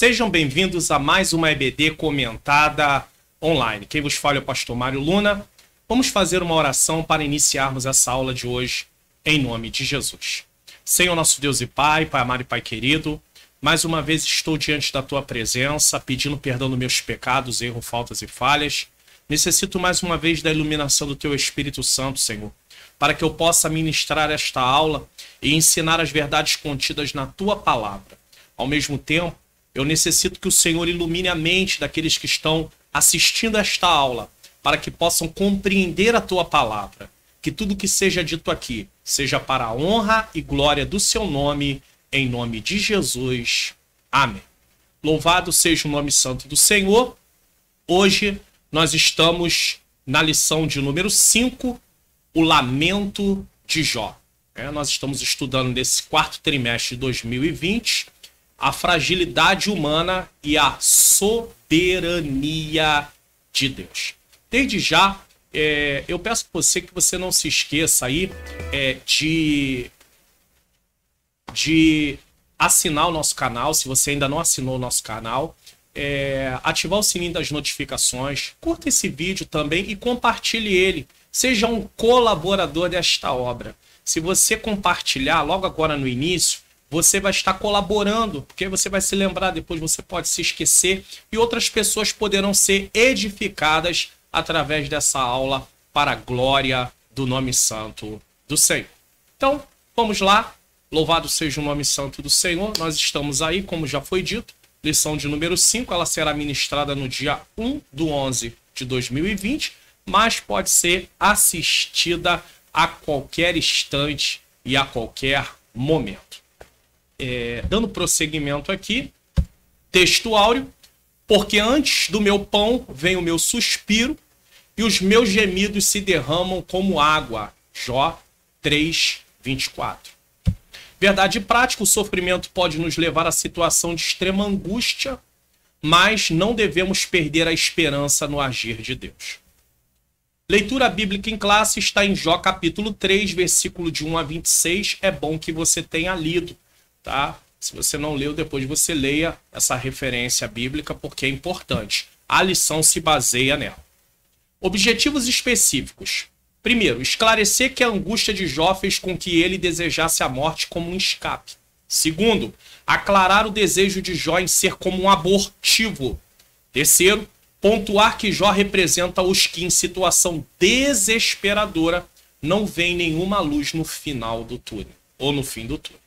Sejam bem-vindos a mais uma EBD comentada online. Quem vos fala é o pastor Mário Luna. Vamos fazer uma oração para iniciarmos essa aula de hoje, em nome de Jesus. Senhor nosso Deus e Pai, Pai amado e Pai querido, mais uma vez estou diante da Tua presença, pedindo perdão dos meus pecados, erros, faltas e falhas. Necessito mais uma vez da iluminação do Teu Espírito Santo, Senhor, para que eu possa ministrar esta aula e ensinar as verdades contidas na Tua palavra. Ao mesmo tempo, eu necessito que o Senhor ilumine a mente daqueles que estão assistindo esta aula, para que possam compreender a Tua palavra. Que tudo que seja dito aqui seja para a honra e glória do Seu nome, em nome de Jesus. Amém. Louvado seja o nome santo do Senhor. Hoje nós estamos na lição de número 5, o lamento de Jó. Nós estamos estudando nesse quarto trimestre de 2020 a fragilidade humana e a soberania de Deus. Desde já, eu peço a você que você não se esqueça aí de assinar o nosso canal, se você ainda não assinou o nosso canal, ativar o sininho das notificações, curta esse vídeo também e compartilhe ele. Seja um colaborador desta obra. Se você compartilhar logo agora no início, você vai estar colaborando, porque você vai se lembrar, depois você pode se esquecer e outras pessoas poderão ser edificadas através dessa aula para a glória do nome santo do Senhor. Então, vamos lá. Louvado seja o nome santo do Senhor. Nós estamos aí, como já foi dito, lição de número 5, ela será ministrada no dia 1/11 de 2020, mas pode ser assistida a qualquer instante e a qualquer momento. Dando prosseguimento aqui, texto áureo: porque antes do meu pão vem o meu suspiro, e os meus gemidos se derramam como água. Jó 3:24. Verdade prática: o sofrimento pode nos levar a situação de extrema angústia, mas não devemos perder a esperança no agir de Deus. Leitura bíblica em classe está em Jó capítulo 3, versículo de 1 a 26. É bom que você tenha lido, tá? Se você não leu, depois você leia essa referência bíblica, porque é importante. A lição se baseia nela. Objetivos específicos. Primeiro, esclarecer que a angústia de Jó fez com que ele desejasse a morte como um escape. Segundo, aclarar o desejo de Jó em ser como um abortivo. Terceiro, pontuar que Jó representa os que, em situação desesperadora, não veem nenhuma luz no final do túnel, ou no fim do túnel.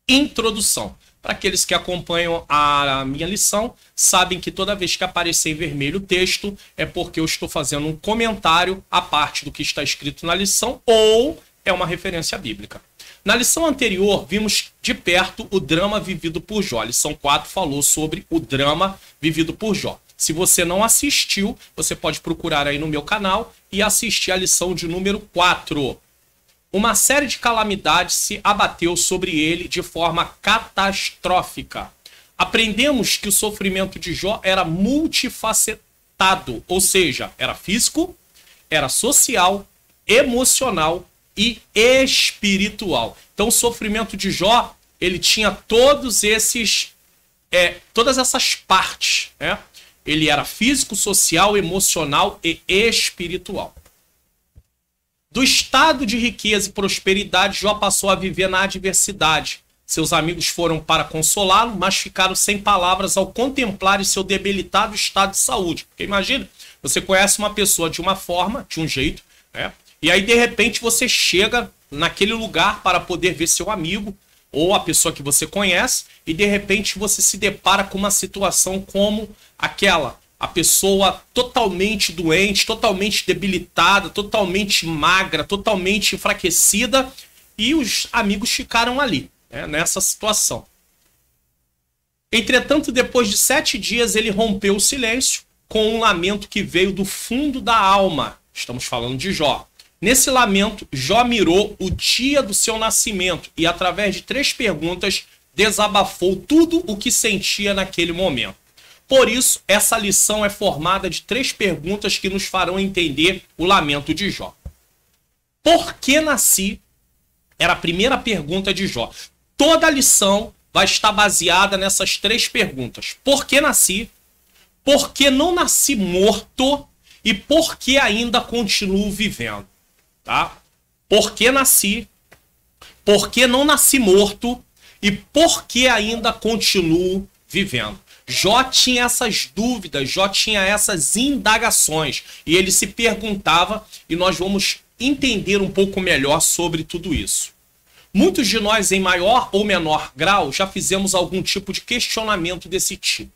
Introdução. Para aqueles que acompanham a minha lição, sabem que toda vez que aparecer em vermelho o texto, é porque eu estou fazendo um comentário à parte do que está escrito na lição, ou é uma referência bíblica. Na lição anterior, vimos de perto o drama vivido por Jó. A lição 4 falou sobre o drama vivido por Jó. Se você não assistiu, você pode procurar aí no meu canal e assistir a lição de número 4. Uma série de calamidades se abateu sobre ele de forma catastrófica. Aprendemos que o sofrimento de Jó era multifacetado, ou seja, era físico, era social, emocional e espiritual. Então o sofrimento de Jó, ele tinha todas essas partes, né? Ele era físico, social, emocional e espiritual. Do estado de riqueza e prosperidade, Jó passou a viver na adversidade. Seus amigos foram para consolá-lo, mas ficaram sem palavras ao contemplarem seu debilitado estado de saúde. Porque imagina, você conhece uma pessoa de uma forma, de um jeito, né? E aí de repente você chega naquele lugar para poder ver seu amigo ou a pessoa que você conhece e de repente você se depara com uma situação como aquela. A pessoa totalmente doente, totalmente debilitada, totalmente magra, totalmente enfraquecida, e os amigos ficaram ali, né, nessa situação. Entretanto, depois de 7 dias, ele rompeu o silêncio com um lamento que veio do fundo da alma. Estamos falando de Jó. Nesse lamento, Jó mirou o dia do seu nascimento e, através de 3 perguntas, desabafou tudo o que sentia naquele momento. Por isso, essa lição é formada de 3 perguntas que nos farão entender o lamento de Jó. Por que nasci? Era a primeira pergunta de Jó. Toda a lição vai estar baseada nessas 3 perguntas. Por que nasci? Por que não nasci morto? E por que ainda continuo vivendo? Tá? Por que nasci? Por que não nasci morto? E por que ainda continuo vivendo? Jó tinha essas dúvidas, Jó tinha essas indagações. E ele se perguntava, e nós vamos entender um pouco melhor sobre tudo isso. Muitos de nós, em maior ou menor grau, já fizemos algum tipo de questionamento desse tipo.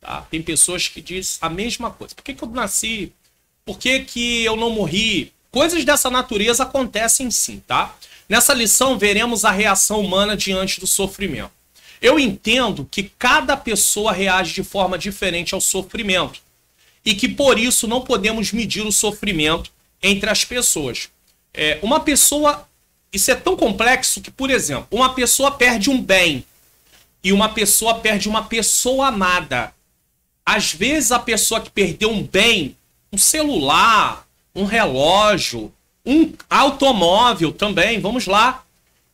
Tá? Tem pessoas que dizem a mesma coisa. Por que eu nasci? Por que eu não morri? Coisas dessa natureza acontecem sim, tá? Nessa lição, veremos a reação humana diante do sofrimento. Eu entendo que cada pessoa reage de forma diferente ao sofrimento e que, por isso, não podemos medir o sofrimento entre as pessoas. Uma pessoa... Isso é tão complexo que, por exemplo, uma pessoa perde um bem e uma pessoa perde uma pessoa amada. Às vezes, a pessoa que perdeu um bem, um celular, um relógio, um automóvel também, vamos lá,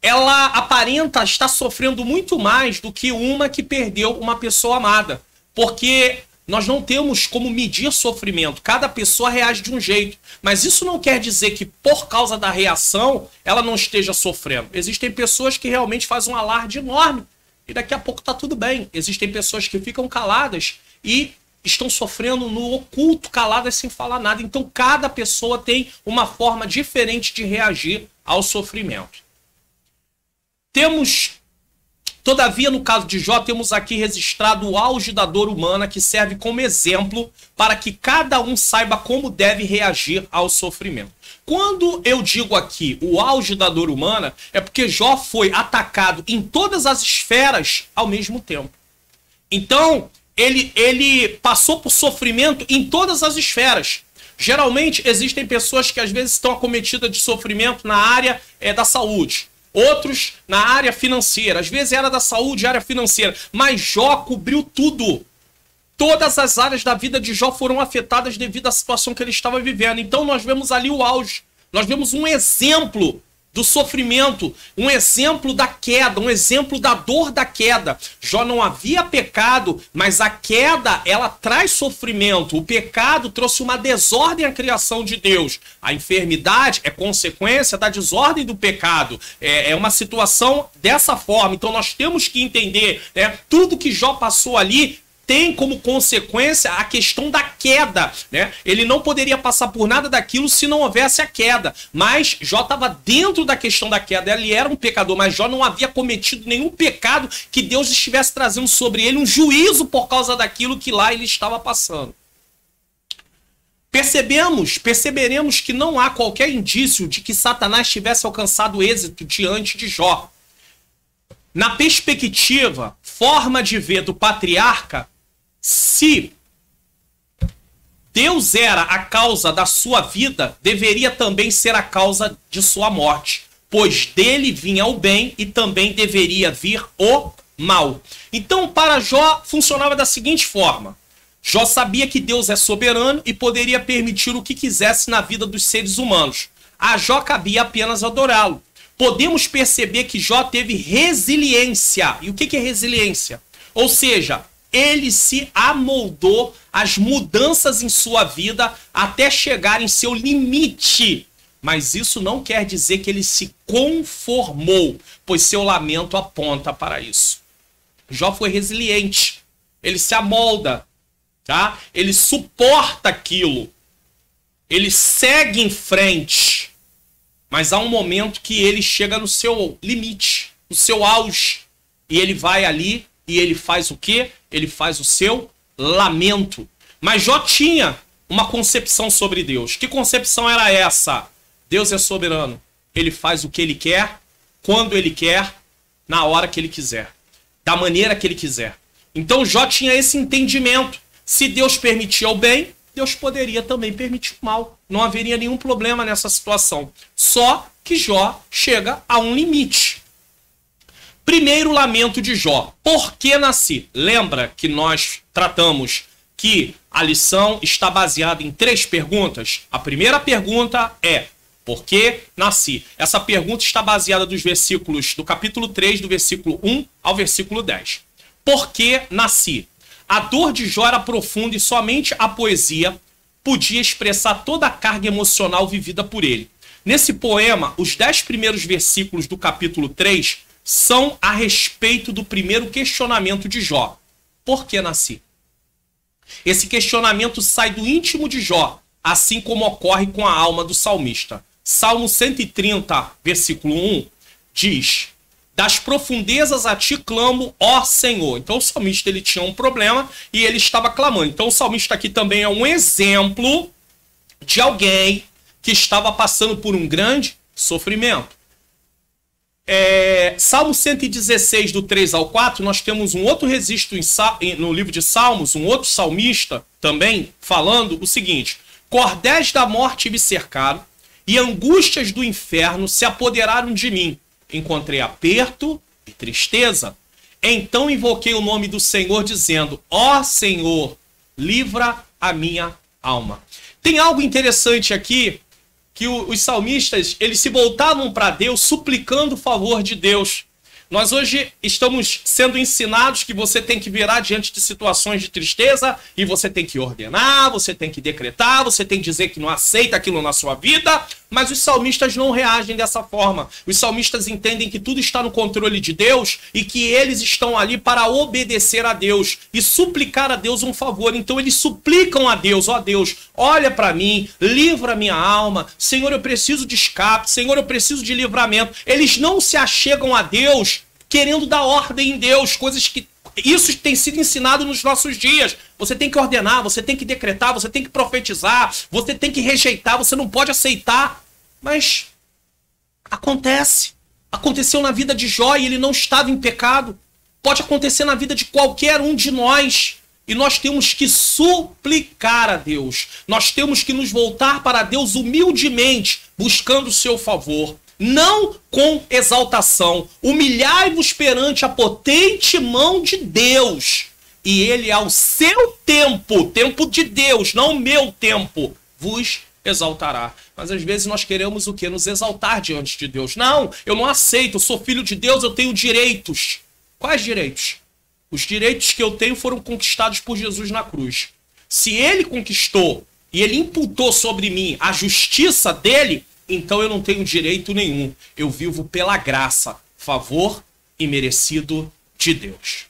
ela aparenta estar sofrendo muito mais do que uma que perdeu uma pessoa amada. Porque nós não temos como medir sofrimento. Cada pessoa reage de um jeito. Mas isso não quer dizer que, por causa da reação, ela não esteja sofrendo. Existem pessoas que realmente fazem um alarde enorme e daqui a pouco está tudo bem. Existem pessoas que ficam caladas e estão sofrendo no oculto, caladas sem falar nada. Então, cada pessoa tem uma forma diferente de reagir ao sofrimento. Todavia, no caso de Jó, temos aqui registrado o auge da dor humana que serve como exemplo para que cada um saiba como deve reagir ao sofrimento. Quando eu digo aqui o auge da dor humana, é porque Jó foi atacado em todas as esferas ao mesmo tempo. Então, ele passou por sofrimento em todas as esferas. Geralmente, existem pessoas que às vezes estão acometidas de sofrimento na área da saúde. Outros na área financeira. Às vezes era da saúde, área financeira. Mas Jó cobriu tudo. Todas as áreas da vida de Jó foram afetadas devido à situação que ele estava vivendo. Então nós vemos ali o auge. Nós vemos um exemplo do sofrimento, um exemplo da queda, um exemplo da dor da queda. Jó não havia pecado, mas a queda, ela traz sofrimento. O pecado trouxe uma desordem à criação de Deus. A enfermidade é consequência da desordem do pecado. É uma situação dessa forma. Então nós temos que entender, né? Tudo que Jó passou ali tem como consequência a questão da queda, né? Ele não poderia passar por nada daquilo se não houvesse a queda. Mas Jó estava dentro da questão da queda. Ele era um pecador, mas Jó não havia cometido nenhum pecado que Deus estivesse trazendo sobre ele um juízo por causa daquilo que lá ele estava passando. Perceberemos que não há qualquer indício de que Satanás tivesse alcançado êxito diante de Jó. Na perspectiva, forma de ver do patriarca, se Deus era a causa da sua vida, deveria também ser a causa de sua morte, pois dele vinha o bem e também deveria vir o mal. Então, para Jó, funcionava da seguinte forma. Jó sabia que Deus é soberano e poderia permitir o que quisesse na vida dos seres humanos. A Jó cabia apenas adorá-lo. Podemos perceber que Jó teve resiliência. E o que é resiliência? Ou seja, ele se amoldou às mudanças em sua vida até chegar em seu limite. Mas isso não quer dizer que ele se conformou, pois seu lamento aponta para isso. Jó foi resiliente. Ele se amolda, tá? Ele suporta aquilo. Ele segue em frente. Mas há um momento que ele chega no seu limite, no seu auge. E ele vai ali e ele faz o quê? Ele faz o seu lamento. Mas Jó tinha uma concepção sobre Deus. Que concepção era essa? Deus é soberano. Ele faz o que ele quer, quando ele quer, na hora que ele quiser. Da maneira que ele quiser. Então Jó tinha esse entendimento. Se Deus permitia o bem, Deus poderia também permitir o mal. Não haveria nenhum problema nessa situação. Só que Jó chega a um limite. Primeiro lamento de Jó. Por que nasci? Lembra que nós tratamos que a lição está baseada em 3 perguntas? A primeira pergunta é: Porque nasci. Essa pergunta está baseada dos versículos do capítulo 3, do versículo 1 ao versículo 10. Por que nasci? A dor de Jó era profunda e somente a poesia podia expressar toda a carga emocional vivida por ele. Nesse poema, os 10 primeiros versículos do capítulo 3 são a respeito do primeiro questionamento de Jó. Por que nasci? Esse questionamento sai do íntimo de Jó, assim como ocorre com a alma do salmista. Salmo 130, versículo 1, diz: das profundezas a ti clamo, ó Senhor. Então o salmista ele tinha um problema e ele estava clamando. Então o salmista aqui também é um exemplo de alguém que estava passando por um grande sofrimento. Salmo 116, do 3 ao 4, nós temos um outro registro no livro de Salmos, um outro salmista também falando o seguinte: cordéis da morte me cercaram e angústias do inferno se apoderaram de mim. Encontrei aperto e tristeza. Então invoquei o nome do Senhor, dizendo: ó Senhor, livra a minha alma. Tem algo interessante aqui, que os salmistas, eles se voltavam para Deus suplicando o favor de Deus. Nós hoje estamos sendo ensinados que você tem que virar diante de situações de tristeza e você tem que ordenar, você tem que decretar, você tem que dizer que não aceita aquilo na sua vida, mas os salmistas não reagem dessa forma. Os salmistas entendem que tudo está no controle de Deus e que eles estão ali para obedecer a Deus e suplicar a Deus um favor. Então eles suplicam a Deus: ó Deus, olha para mim, livra minha alma, Senhor, eu preciso de escape, Senhor, eu preciso de livramento. Eles não se achegam a Deus querendo dar ordem em Deus, coisas que isso tem sido ensinado nos nossos dias. Você tem que ordenar, você tem que decretar, você tem que profetizar, você tem que rejeitar, você não pode aceitar. Mas acontece. Aconteceu na vida de Jó e ele não estava em pecado. Pode acontecer na vida de qualquer um de nós. E nós temos que suplicar a Deus. Nós temos que nos voltar para Deus humildemente, buscando o seu favor. Não com exaltação. Humilhai-vos perante a potente mão de Deus. E ele, ao seu tempo, tempo de Deus, não o meu tempo, vos exaltará. Mas às vezes nós queremos o quê? Nos exaltar diante de Deus. Não, eu não aceito, eu sou filho de Deus, eu tenho direitos. Quais direitos? Os direitos que eu tenho foram conquistados por Jesus na cruz. Se ele conquistou e ele imputou sobre mim a justiça dele, então eu não tenho direito nenhum. Eu vivo pela graça, favor imerecido de Deus.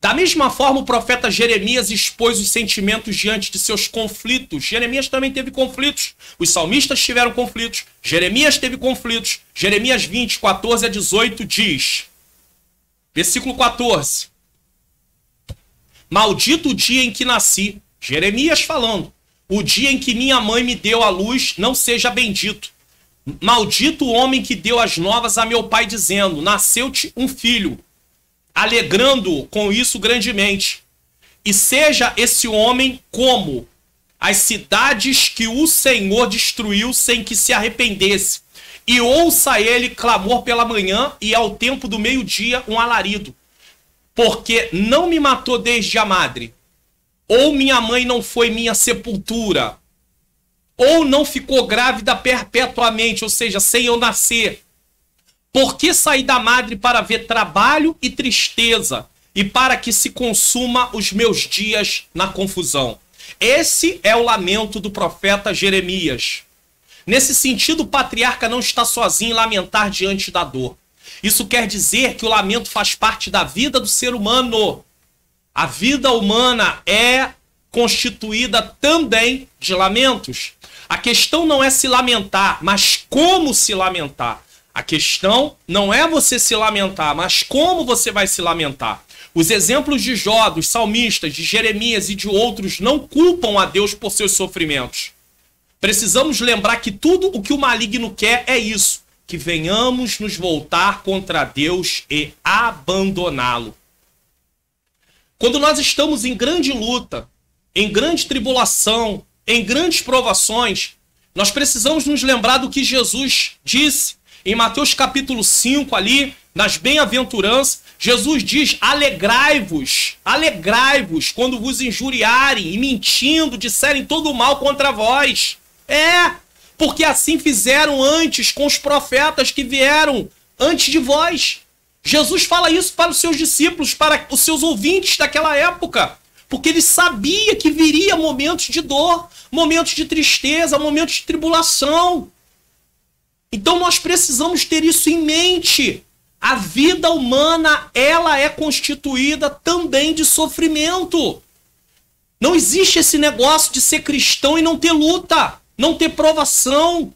Da mesma forma, o profeta Jeremias expôs os sentimentos diante de seus conflitos. Jeremias também teve conflitos. Os salmistas tiveram conflitos. Jeremias teve conflitos. Jeremias 20, 14 a 18 diz, versículo 14: maldito o dia em que nasci. Jeremias falando. O dia em que minha mãe me deu a luz não seja bendito. Maldito o homem que deu as novas a meu pai, dizendo: nasceu-te um filho, alegrando-o com isso grandemente. E seja esse homem como as cidades que o Senhor destruiu sem que se arrependesse. E ouça ele clamor pela manhã e ao tempo do meio-dia um alarido. Porque não me matou desde a madre, ou minha mãe não foi minha sepultura, ou não ficou grávida perpetuamente, ou seja, sem eu nascer. Por que saí da madre para ver trabalho e tristeza, e para que se consuma os meus dias na confusão? Esse é o lamento do profeta Jeremias. Nesse sentido, o patriarca não está sozinho em lamentar diante da dor. Isso quer dizer que o lamento faz parte da vida do ser humano. A vida humana é constituída também de lamentos. A questão não é se lamentar, mas como se lamentar. A questão não é você se lamentar, mas como você vai se lamentar. Os exemplos de Jó, dos salmistas, de Jeremias e de outros não culpam a Deus por seus sofrimentos. Precisamos lembrar que tudo o que o maligno quer é isso, que venhamos nos voltar contra Deus e abandoná-lo. Quando nós estamos em grande luta, em grande tribulação, em grandes provações, nós precisamos nos lembrar do que Jesus disse em Mateus capítulo 5, ali, nas bem-aventuranças. Jesus diz: alegrai-vos, quando vos injuriarem e mentindo disserem todo o mal contra vós. porque assim fizeram antes com os profetas que vieram antes de vós. Jesus fala isso para os seus discípulos, para os seus ouvintes daquela época, porque ele sabia que viria momentos de dor, momentos de tristeza, momentos de tribulação. Então nós precisamos ter isso em mente. A vida humana, ela é constituída também de sofrimento. Não existe esse negócio de ser cristão e não ter luta, não ter provação,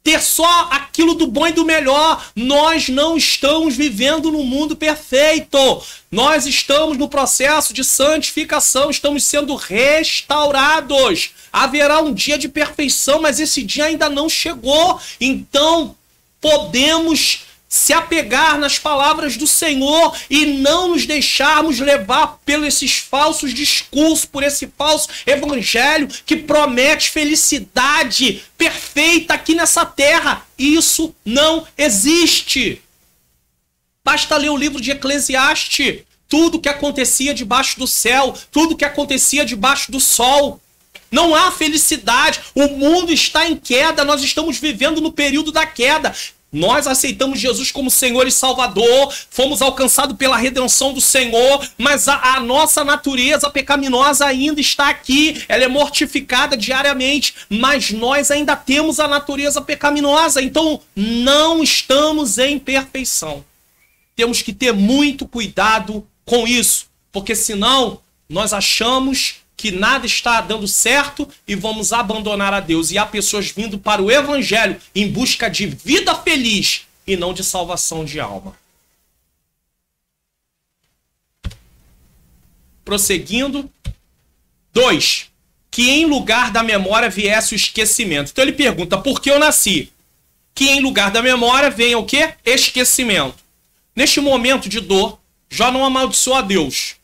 ter só aquilo do bom e do melhor. Nós não estamos vivendo no mundo perfeito. Nós estamos no processo de santificação, estamos sendo restaurados. Haverá um dia de perfeição, mas esse dia ainda não chegou. Então, podemos se apegar nas palavras do Senhor e não nos deixarmos levar pelos esses falsos discursos, por esse falso evangelho que promete felicidade perfeita aqui nessa terra. Isso não existe. Basta ler o livro de Eclesiastes. Tudo que acontecia debaixo do céu, tudo que acontecia debaixo do sol. Não há felicidade. O mundo está em queda. Nós estamos vivendo no período da queda. Nós aceitamos Jesus como Senhor e Salvador, fomos alcançados pela redenção do Senhor, mas a nossa natureza pecaminosa ainda está aqui, ela é mortificada diariamente, mas nós ainda temos a natureza pecaminosa, então não estamos em perfeição. Temos que ter muito cuidado com isso, porque senão nós achamos que nada está dando certo e vamos abandonar a Deus. E há pessoas vindo para o evangelho em busca de vida feliz e não de salvação de alma. Prosseguindo. 2. Que em lugar da memória viesse o esquecimento. Então ele pergunta, por que eu nasci? Que em lugar da memória venha o quê? Esquecimento. Neste momento de dor, Jó não amaldiçoou a Deus,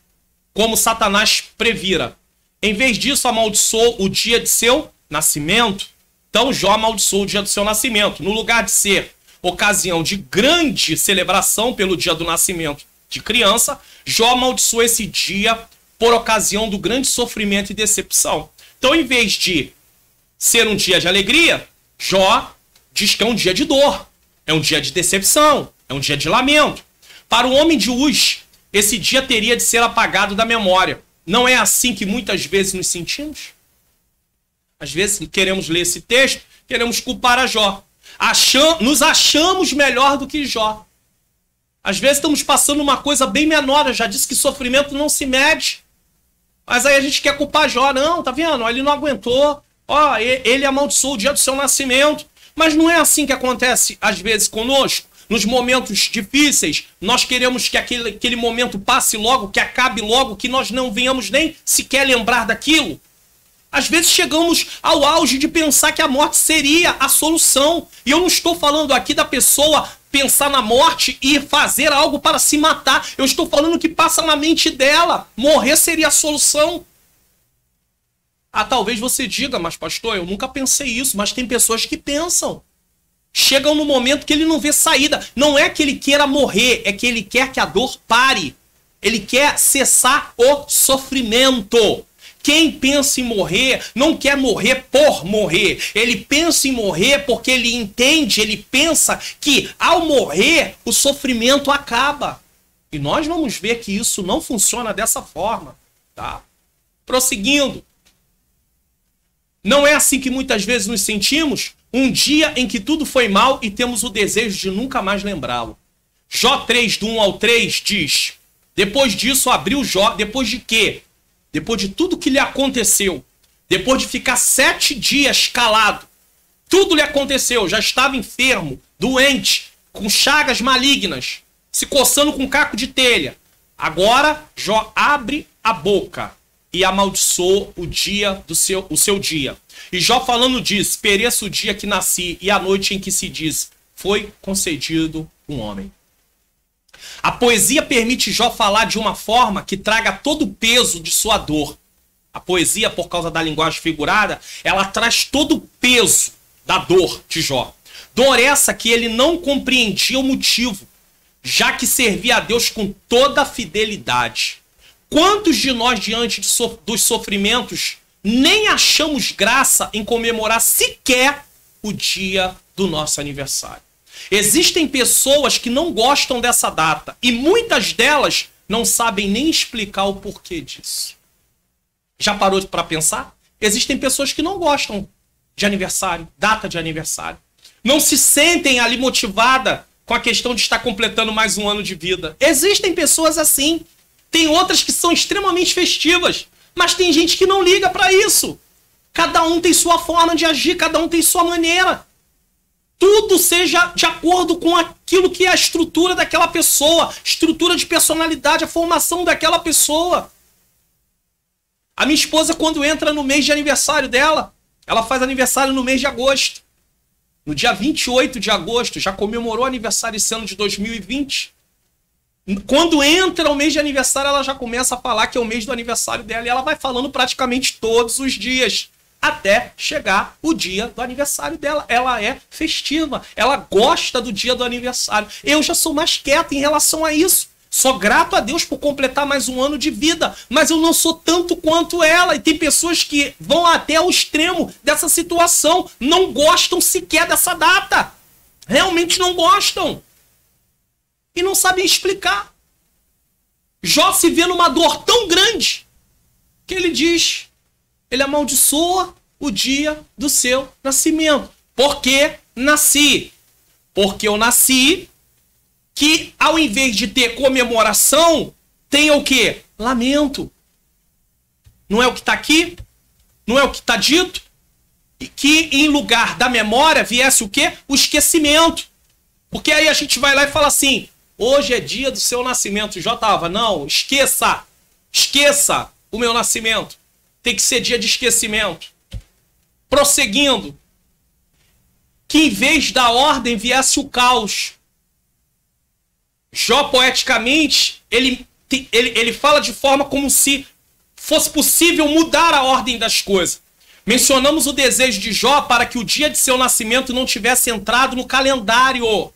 como Satanás previra. Em vez disso, amaldiçoou o dia de seu nascimento. Então, Jó amaldiçoou o dia do seu nascimento. No lugar de ser ocasião de grande celebração pelo dia do nascimento de criança, Jó amaldiçoou esse dia por ocasião do grande sofrimento e decepção. Então, em vez de ser um dia de alegria, Jó diz que é um dia de dor, é um dia de decepção, é um dia de lamento. Para o homem de Uz, esse dia teria de ser apagado da memória. Não é assim que muitas vezes nos sentimos? Às vezes queremos ler esse texto, queremos culpar a Jó. Nos achamos melhor do que Jó. Às vezes estamos passando uma coisa bem menor. Eu já disse que sofrimento não se mede. Mas aí a gente quer culpar Jó. Não, tá vendo? Ele não aguentou. Ó, ele amaldiçoou o dia do seu nascimento. Mas não é assim que acontece às vezes conosco. Nos momentos difíceis, nós queremos que aquele momento passe logo, que acabe logo, que nós não venhamos nem sequer lembrar daquilo. Às vezes chegamos ao auge de pensar que a morte seria a solução. E eu não estou falando aqui da pessoa pensar na morte e fazer algo para se matar. Eu estou falando que passa na mente dela. Morrer seria a solução. Ah, talvez você diga, mas pastor, eu nunca pensei isso. Mas tem pessoas que pensam. Chegam no momento que ele não vê saída. Não é que ele queira morrer, é que ele quer que a dor pare. Ele quer cessar o sofrimento. Quem pensa em morrer não quer morrer por morrer. Ele pensa em morrer porque ele entende, ele pensa que ao morrer o sofrimento acaba. E nós vamos ver que isso não funciona dessa forma. Tá? Prosseguindo. Não é assim que muitas vezes nos sentimos? Um dia em que tudo foi mal e temos o desejo de nunca mais lembrá-lo. Jó 3, do 1 ao 3, diz: depois disso abriu Jó, depois de quê? Depois de tudo que lhe aconteceu, depois de ficar 7 dias calado, tudo lhe aconteceu, já estava enfermo, doente, com chagas malignas, se coçando com caco de telha. Agora Jó abre a boca e amaldiçoou o seu dia. E Jó falando disso, pereça o dia que nasci e a noite em que se diz, foi concedido um homem. A poesia permite Jó falar de uma forma que traga todo o peso de sua dor. A poesia, por causa da linguagem figurada, ela traz todo o peso da dor de Jó. Dor essa que ele não compreendia o motivo, já que servia a Deus com toda a fidelidade. Quantos de nós, diante dos sofrimentos, nem achamos graça em comemorar sequer o dia do nosso aniversário. Existem pessoas que não gostam dessa data e muitas delas não sabem nem explicar o porquê disso. Já parou para pensar? Existem pessoas que não gostam de aniversário, data de aniversário. Não se sentem ali motivadas com a questão de estar completando mais um ano de vida. Existem pessoas assim. Tem outras que são extremamente festivas, mas tem gente que não liga para isso. Cada um tem sua forma de agir, cada um tem sua maneira. Tudo seja de acordo com aquilo que é a estrutura daquela pessoa, estrutura de personalidade, a formação daquela pessoa. A minha esposa, quando entra no mês de aniversário dela, ela faz aniversário no mês de agosto. No dia 28 de agosto, já comemorou o aniversário esse ano de 2020. Quando entra o mês de aniversário, ela já começa a falar que é o mês do aniversário dela. E ela vai falando praticamente todos os dias, até chegar o dia do aniversário dela. Ela é festiva, ela gosta do dia do aniversário. Eu já sou mais quieto em relação a isso. Sou grato a Deus por completar mais um ano de vida, mas eu não sou tanto quanto ela. E tem pessoas que vão até ao extremo dessa situação, não gostam sequer dessa data. Realmente não gostam. E não sabem explicar. Jó se vê numa dor tão grande que ele diz, ele amaldiçoa o dia do seu nascimento. Porque nasci. Porque eu nasci, que ao invés de ter comemoração, tem o quê? Lamento. Não é o que está aqui? Não é o que está dito? E que em lugar da memória viesse o quê? O esquecimento. Porque aí a gente vai lá e fala assim, hoje é dia do seu nascimento. Já estava, não, esqueça o meu nascimento. Tem que ser dia de esquecimento. Prosseguindo, que em vez da ordem viesse o caos. Jó, poeticamente, ele fala de forma como se fosse possível mudar a ordem das coisas. Mencionamos o desejo de Jó para que o dia de seu nascimento não tivesse entrado no calendário.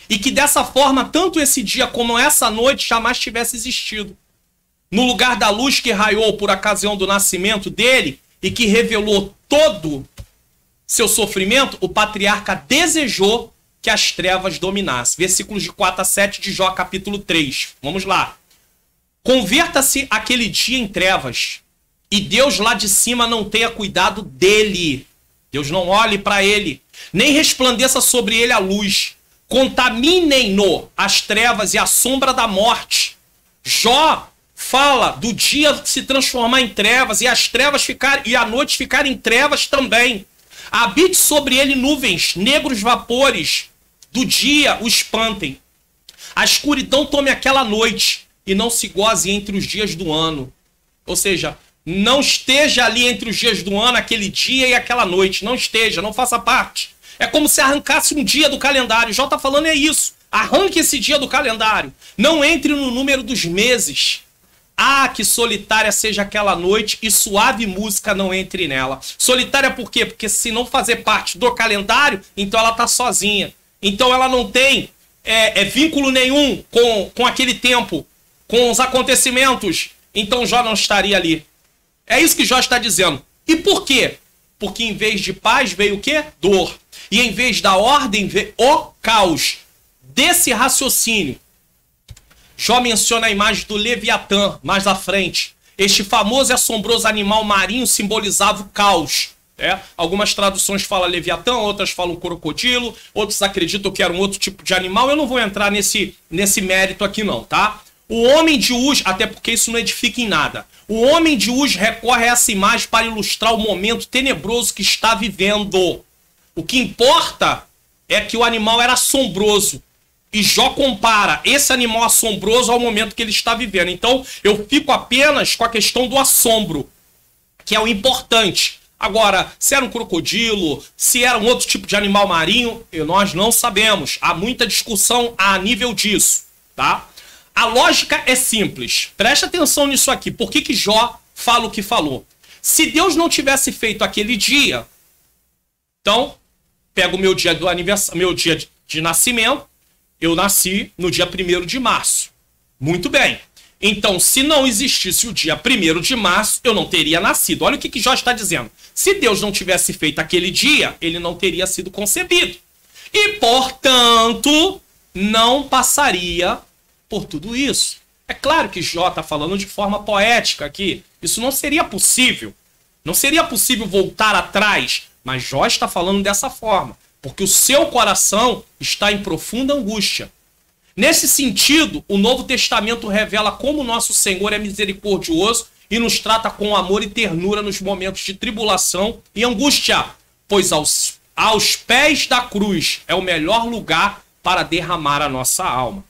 E que dessa forma, tanto esse dia como essa noite jamais tivesse existido. No lugar da luz que raiou por ocasião do nascimento dele e que revelou todo seu sofrimento, o patriarca desejou que as trevas dominassem. Versículos de 4 a 7 de Jó, capítulo 3. Vamos lá. Converta-se aquele dia em trevas, e Deus lá de cima não tenha cuidado dele. Deus não olhe para ele, nem resplandeça sobre ele a luz. Contaminem-no as trevas e a sombra da morte. Jó fala do dia se transformar em trevas e as trevas e a noite ficar em trevas também. Habite sobre ele nuvens, negros vapores do dia o espantem. A escuridão tome aquela noite e não se goze entre os dias do ano. Ou seja, não esteja ali entre os dias do ano, aquele dia e aquela noite. Não esteja, não faça parte. É como se arrancasse um dia do calendário. Jó está falando é isso. Arranque esse dia do calendário. Não entre no número dos meses. Ah, que solitária seja aquela noite e suave música não entre nela. Solitária por quê? Porque se não fazer parte do calendário, então ela está sozinha. Então ela não tem vínculo nenhum com aquele tempo, com os acontecimentos. Então Jó não estaria ali. É isso que Jó está dizendo. E por quê? Porque em vez de paz veio o quê? Dor. E em vez da ordem veio o caos. Desse raciocínio, Jó menciona a imagem do Leviatã mais à frente. Este famoso e assombroso animal marinho simbolizava o caos. Algumas traduções falam Leviatã, outras falam crocodilo, outros acreditam que era um outro tipo de animal. Eu não vou entrar nesse mérito aqui não, tá? O homem de Uz, até porque isso não edifica em nada. O homem de Uz recorre a essa imagem para ilustrar o momento tenebroso que está vivendo. O que importa é que o animal era assombroso. E Jó compara esse animal assombroso ao momento que ele está vivendo. Então, eu fico apenas com a questão do assombro, que é o importante. Agora, se era um crocodilo, se era um outro tipo de animal marinho, nós não sabemos. Há muita discussão a nível disso, tá? A lógica é simples. Presta atenção nisso aqui. Por que Jó fala o que falou? Se Deus não tivesse feito aquele dia, então, pego o meu dia do aniversário, meu dia de nascimento. Eu nasci no dia 1º de março. Muito bem. Então, se não existisse o dia 1º de março, eu não teria nascido. Olha o que Jó está dizendo. Se Deus não tivesse feito aquele dia, ele não teria sido concebido. E, portanto, não passaria por tudo isso. É claro que Jó está falando de forma poética aqui. Isso não seria possível. Não seria possível voltar atrás. Mas Jó está falando dessa forma. Porque o seu coração está em profunda angústia. Nesse sentido, o Novo Testamento revela como nosso Senhor é misericordioso e nos trata com amor e ternura nos momentos de tribulação e angústia, pois aos pés da cruz é o melhor lugar para derramar a nossa alma.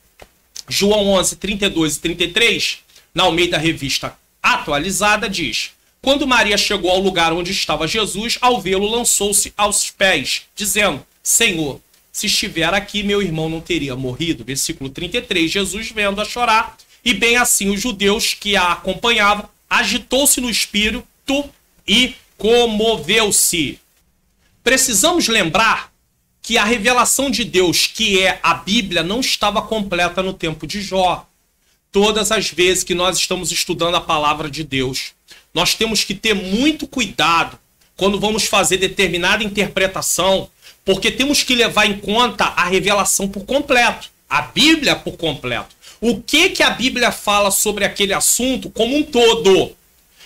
João 11, 32 e 33, na Almeida Revista Atualizada, diz: quando Maria chegou ao lugar onde estava Jesus, ao vê-lo, lançou-se aos pés, dizendo: Senhor, se estiver aqui, meu irmão não teria morrido. Versículo 33, Jesus vendo-a chorar, e bem assim os judeus que a acompanhavam, agitou-se no espírito e comoveu-se. Precisamos lembrar que a revelação de Deus, que é a Bíblia, não estava completa no tempo de Jó. Todas as vezes que nós estamos estudando a palavra de Deus, nós temos que ter muito cuidado quando vamos fazer determinada interpretação, porque temos que levar em conta a revelação por completo, a Bíblia por completo. O que a Bíblia fala sobre aquele assunto como um todo?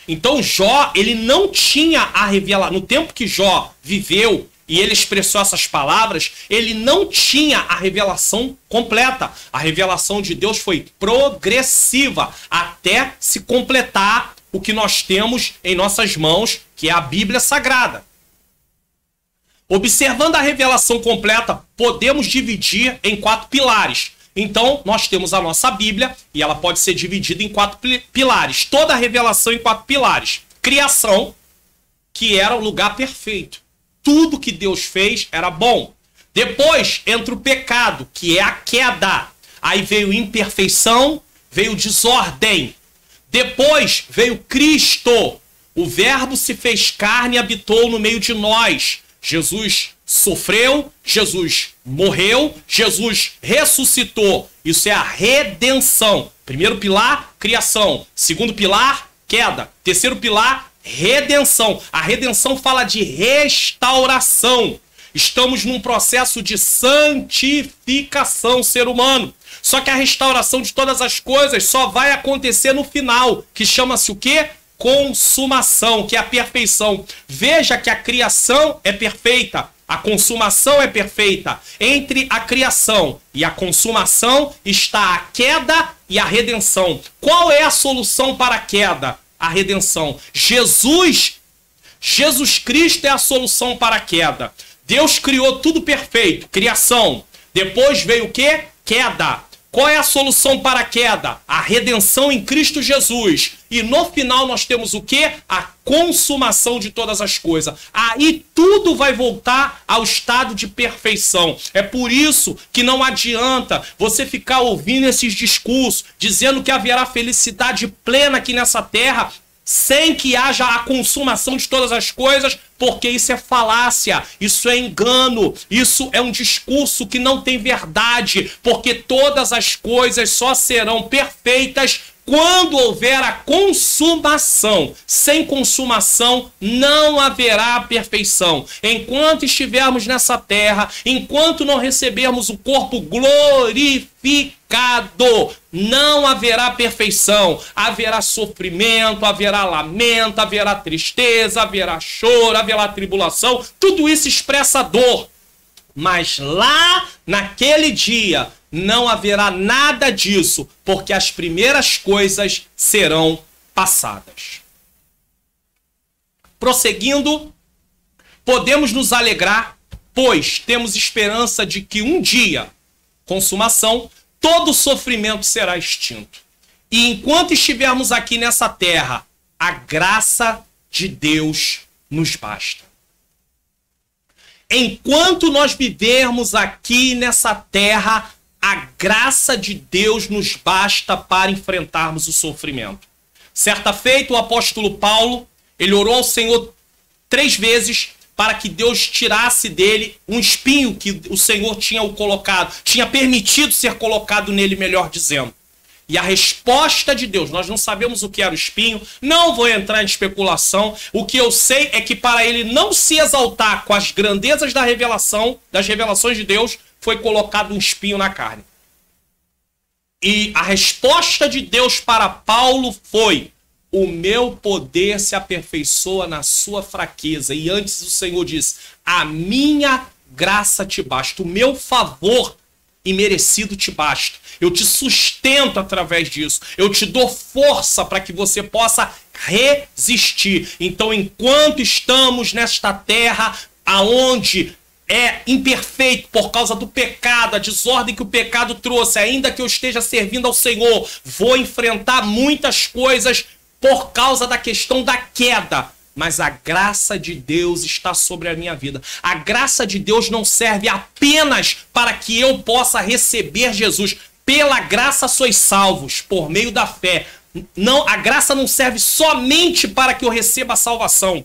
Então Jó, ele não tinha a revelação. No tempo que Jó viveu e ele expressou essas palavras, ele não tinha a revelação completa. A revelação de Deus foi progressiva até se completar o que nós temos em nossas mãos, que é a Bíblia Sagrada. Observando a revelação completa, podemos dividir em 4 pilares. Então, nós temos a nossa Bíblia e ela pode ser dividida em 4 pilares. Toda a revelação em 4 pilares. Criação, que era o lugar perfeito. Tudo que Deus fez era bom. Depois entra o pecado, que é a queda. Aí veio imperfeição, veio desordem. Depois veio Cristo. O Verbo se fez carne e habitou no meio de nós. Jesus sofreu, Jesus morreu, Jesus ressuscitou. Isso é a redenção. Primeiro pilar, criação. Segundo pilar, queda. Terceiro pilar, redenção. A redenção fala de restauração. Estamos num processo de santificação, ser humano. Só que a restauração de todas as coisas só vai acontecer no final, que chama-se o quê? Consumação, que é a perfeição. Veja que a criação é perfeita, a consumação é perfeita. Entre a criação e a consumação está a queda e a redenção. Qual é a solução para a queda? A redenção. Jesus Cristo é a solução para a queda. Deus criou tudo perfeito, criação. Depois veio o quê? Queda. Qual é a solução para a queda? A redenção em Cristo Jesus. E no final nós temos o quê? A consumação de todas as coisas. Aí tudo vai voltar ao estado de perfeição. É por isso que não adianta você ficar ouvindo esses discursos dizendo que haverá felicidade plena aqui nessa terra sem que haja a consumação de todas as coisas, porque isso é falácia, isso é engano, isso é um discurso que não tem verdade, porque todas as coisas só serão perfeitas quando houver a consumação. Sem consumação não haverá perfeição. Enquanto estivermos nessa terra, enquanto não recebermos o corpo glorificado, não haverá perfeição. Haverá sofrimento, haverá lamento, haverá tristeza, haverá choro, haverá tribulação. Tudo isso expressa dor. Mas lá naquele dia não haverá nada disso, porque as primeiras coisas serão passadas. Prosseguindo, podemos nos alegrar, pois temos esperança de que um dia, consumação, todo sofrimento será extinto. E enquanto estivermos aqui nessa terra, a graça de Deus nos basta. Enquanto nós vivermos aqui nessa terra, a graça de Deus nos basta para enfrentarmos o sofrimento. Certa feita, o apóstolo Paulo, ele orou ao Senhor 3 vezes para que Deus tirasse dele um espinho que o Senhor tinha permitido ser colocado nele, melhor dizendo. E a resposta de Deus, nós não sabemos o que era o espinho, não vou entrar em especulação. O que eu sei é que para ele não se exaltar com as grandezas da revelação, das revelações de Deus, foi colocado um espinho na carne. E a resposta de Deus para Paulo foi: o meu poder se aperfeiçoa na sua fraqueza. E antes o Senhor diz: a minha graça te basta, o meu favor imerecido te basta. Eu te sustento através disso. Eu te dou força para que você possa resistir. Então, enquanto estamos nesta terra aonde é imperfeito por causa do pecado, a desordem que o pecado trouxe, ainda que eu esteja servindo ao Senhor, vou enfrentar muitas coisas por causa da questão da queda. Mas a graça de Deus está sobre a minha vida. A graça de Deus não serve apenas para que eu possa receber Jesus. Pela graça sois salvos, por meio da fé. Não, a graça não serve somente para que eu receba a salvação,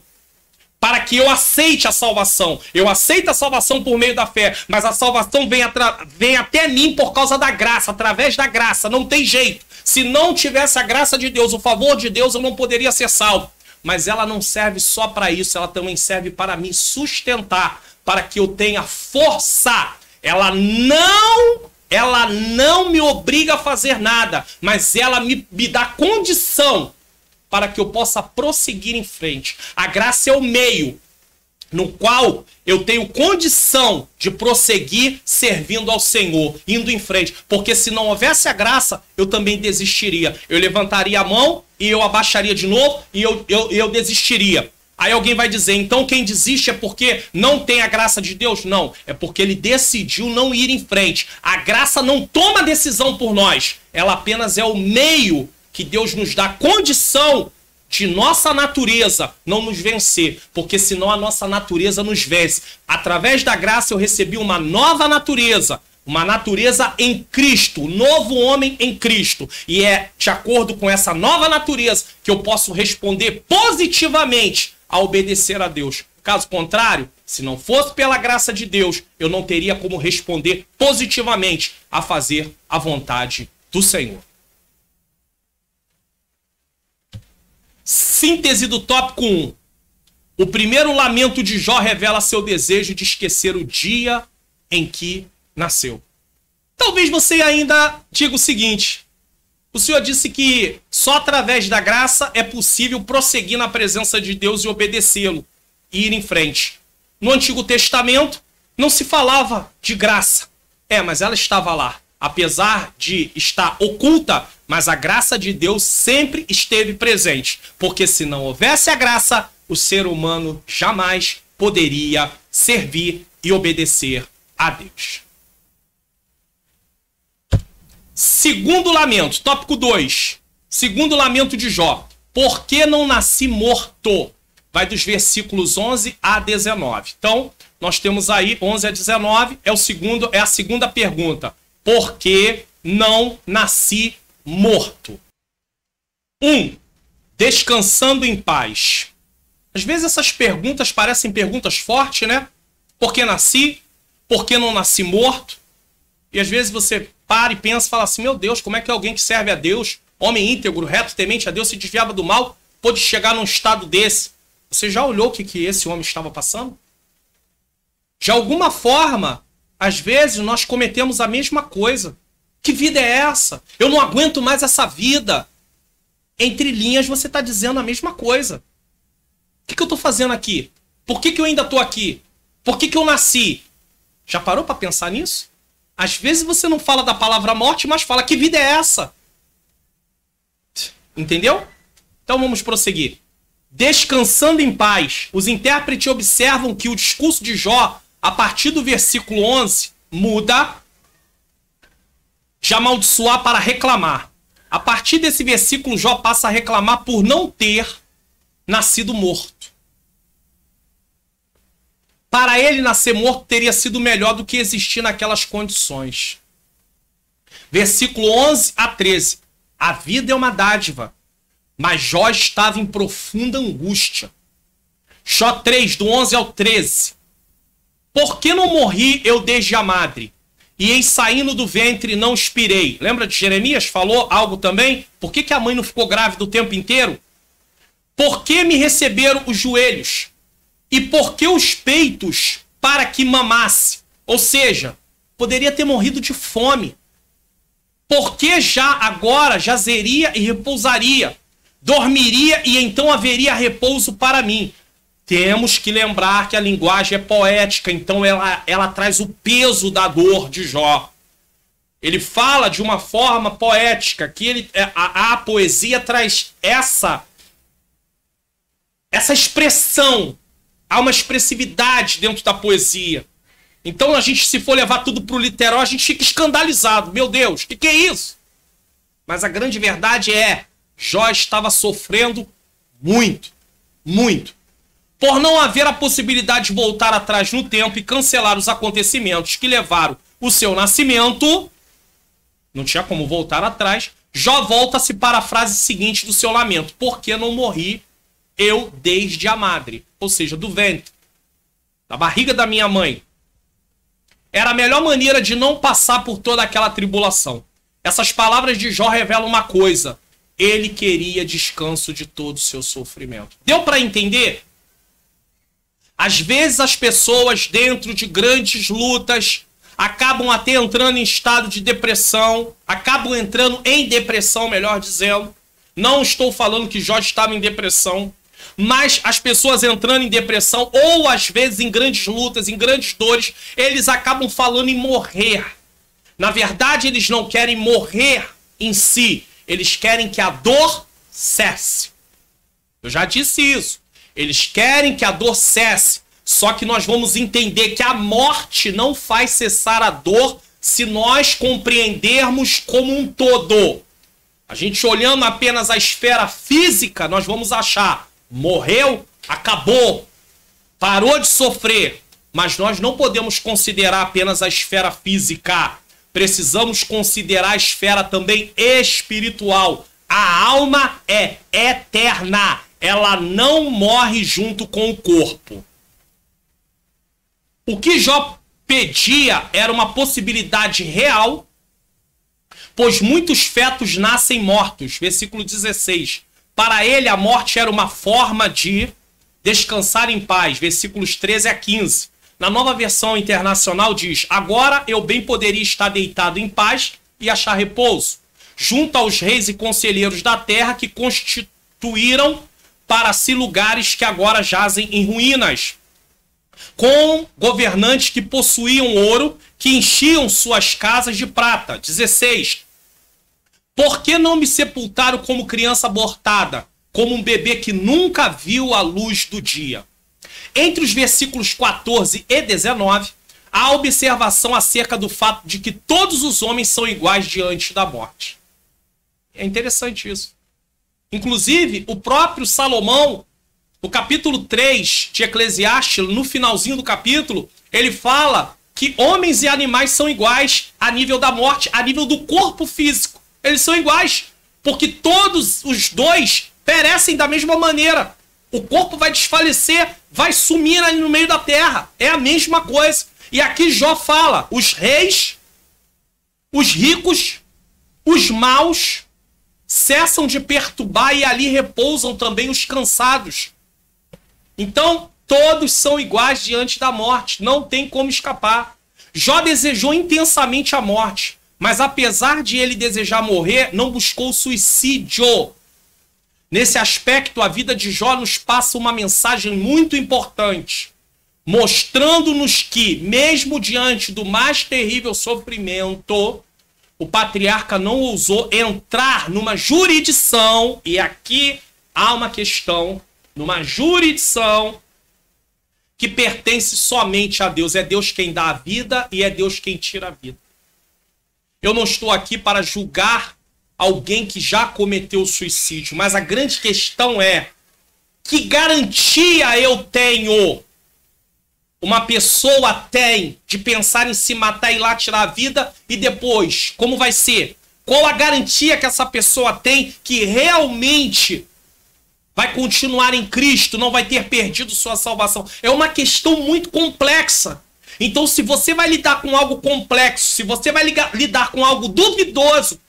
para que eu aceite a salvação. Eu aceito a salvação por meio da fé, mas a salvação vem até mim por causa da graça, através da graça. Não tem jeito. Se não tivesse a graça de Deus, o favor de Deus, eu não poderia ser salvo. Mas ela não serve só para isso, ela também serve para me sustentar, para que eu tenha força. Ela não me obriga a fazer nada, mas ela me dá condição para que eu possa prosseguir em frente. A graça é o meio no qual eu tenho condição de prosseguir servindo ao Senhor, indo em frente. Porque se não houvesse a graça, eu também desistiria. Eu levantaria a mão e eu abaixaria de novo e eu desistiria. Aí alguém vai dizer, então quem desiste é porque não tem a graça de Deus? Não, é porque ele decidiu não ir em frente. A graça não toma decisão por nós. Ela apenas é o meio que Deus nos dá condição de nossa natureza não nos vencer, porque senão a nossa natureza nos vence. Através da graça eu recebi uma nova natureza em Cristo, um novo homem em Cristo. E é de acordo com essa nova natureza que eu posso responder positivamente a obedecer a Deus. Caso contrário, se não fosse pela graça de Deus, eu não teria como responder positivamente a fazer a vontade do Senhor. Síntese do tópico 1. O primeiro lamento de Jó revela seu desejo de esquecer o dia em que nasceu. Talvez você ainda diga o seguinte: o Senhor disse que só através da graça é possível prosseguir na presença de Deus e obedecê-lo e ir em frente. No Antigo Testamento não se falava de graça. Mas ela estava lá. Apesar de estar oculta, mas a graça de Deus sempre esteve presente. Porque se não houvesse a graça, o ser humano jamais poderia servir e obedecer a Deus. Segundo lamento, tópico 2. Segundo lamento de Jó. Por que não nasci morto? Vai dos versículos 11 a 19. Então, nós temos aí 11 a 19, é a segunda pergunta. Por que não nasci morto? 1. Descansando em paz. Às vezes essas perguntas parecem perguntas fortes, né? Por que nasci? Por que não nasci morto? E às vezes você para e pensa e fala assim: meu Deus, como é que alguém que serve a Deus, homem íntegro, reto, temente a Deus, se desviava do mal, pôde chegar num estado desse? Você já olhou o que esse homem estava passando? De alguma forma, às vezes nós cometemos a mesma coisa. Que vida é essa? Eu não aguento mais essa vida. Entre linhas você está dizendo a mesma coisa. O que eu estou fazendo aqui? Por que eu ainda estou aqui? Por que eu nasci? Já parou para pensar nisso? Às vezes você não fala da palavra morte, mas fala: que vida é essa? Entendeu? Então vamos prosseguir. Descansando em paz. Os intérpretes observam que o discurso de Jó, a partir do versículo 11, muda de amaldiçoar para reclamar. A partir desse versículo, Jó passa a reclamar por não ter nascido morto. Para ele, nascer morto teria sido melhor do que existir naquelas condições. Versículo 11 a 13. A vida é uma dádiva, mas Jó estava em profunda angústia. Jó 3, do 11 ao 13. Por que não morri eu desde a madre? e em saindo do ventre não expirei. Lembra de Jeremias? Falou algo também? Por que a mãe não ficou grávida o tempo inteiro? Por que me receberam os joelhos? E por que os peitos para que mamasse? Ou seja, poderia ter morrido de fome. Porque já agora jazeria e repousaria, dormiria e então haveria repouso para mim. Temos que lembrar que a linguagem é poética, então ela traz o peso da dor de Jó. Ele fala de uma forma poética, que a poesia traz essa expressão, há uma expressividade dentro da poesia. Então a gente, se for levar tudo para o literal, a gente fica escandalizado. Meu Deus, o que é isso? Mas a grande verdade é, Jó estava sofrendo muito, muito. Por não haver a possibilidade de voltar atrás no tempo e cancelar os acontecimentos que levaram o seu nascimento, não tinha como voltar atrás, Jó volta-se para a frase seguinte do seu lamento: por que não morri eu desde a madre? Ou seja, do ventre, da barriga da minha mãe. Era a melhor maneira de não passar por toda aquela tribulação. Essas palavras de Jó revelam uma coisa: ele queria descanso de todo o seu sofrimento. Deu para entender? Às vezes as pessoas dentro de grandes lutas acabam até entrando em estado de depressão, acabam entrando em depressão, melhor dizendo. Não estou falando que Jó estava em depressão, mas as pessoas entrando em depressão, ou às vezes em grandes lutas, em grandes dores, eles acabam falando em morrer. Na verdade, eles não querem morrer em si, eles querem que a dor cesse. Eu já disse isso. Eles querem que a dor cesse, só que nós vamos entender que a morte não faz cessar a dor se nós compreendermos como um todo. A gente olhando apenas a esfera física, nós vamos achar, morreu, acabou, parou de sofrer. Mas nós não podemos considerar apenas a esfera física. Precisamos considerar a esfera também espiritual. A alma é eterna. Ela não morre junto com o corpo. O que Jó pedia era uma possibilidade real, pois muitos fetos nascem mortos. Versículo 16. Para ele, a morte era uma forma de descansar em paz. Versículos 13 a 15. Na Nova Versão Internacional diz: agora eu bem poderia estar deitado em paz e achar repouso, junto aos reis e conselheiros da terra que constituíram para si lugares que agora jazem em ruínas, com governantes que possuíam ouro, que enchiam suas casas de prata. 16. Por que não me sepultaram como criança abortada, como um bebê que nunca viu a luz do dia? Entre os versículos 14 e 19, há observação acerca do fato de que todos os homens são iguais diante da morte. É interessante isso. Inclusive, o próprio Salomão, no capítulo 3 de Eclesiastes, no finalzinho do capítulo, ele fala que homens e animais são iguais a nível da morte, a nível do corpo físico. Eles são iguais, porque todos os dois perecem da mesma maneira. O corpo vai desfalecer, vai sumir ali no meio da terra. É a mesma coisa. E aqui Jó fala, os reis, os ricos, os maus cessam de perturbar e ali repousam também os cansados. Então, todos são iguais diante da morte. Não tem como escapar. Jó desejou intensamente a morte, mas apesar de ele desejar morrer, não buscou suicídio. Nesse aspecto, a vida de Jó nos passa uma mensagem muito importante, mostrando-nos que, mesmo diante do mais terrível sofrimento, o patriarca não ousou entrar numa jurisdição, e aqui há uma questão, numa jurisdição que pertence somente a Deus. É Deus quem dá a vida e é Deus quem tira a vida. Eu não estou aqui para julgar alguém que já cometeu suicídio, mas a grande questão é: que garantia eu tenho? Uma pessoa tem de pensar em se matar e ir lá tirar a vida, e depois, como vai ser? Qual a garantia que essa pessoa tem que realmente vai continuar em Cristo, não vai ter perdido sua salvação? É uma questão muito complexa. Então, se você vai lidar com algo complexo, se você vai lidar com algo duvidoso,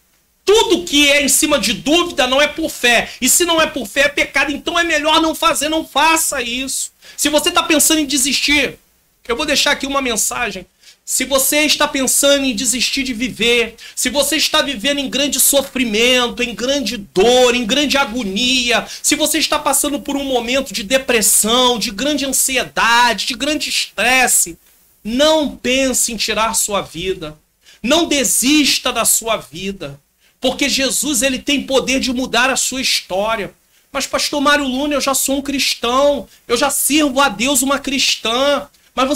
tudo que é em cima de dúvida não é por fé. E se não é por fé, é pecado. Então é melhor não fazer, não faça isso. Se você está pensando em desistir, eu vou deixar aqui uma mensagem. Se você está pensando em desistir de viver, se você está vivendo em grande sofrimento, em grande dor, em grande agonia, se você está passando por um momento de depressão, de grande ansiedade, de grande estresse, não pense em tirar sua vida. Não desista da sua vida. Porque Jesus, ele tem poder de mudar a sua história. Mas, pastor Mário Luna, eu já sou um cristão, eu já sirvo a Deus uma cristã. Mas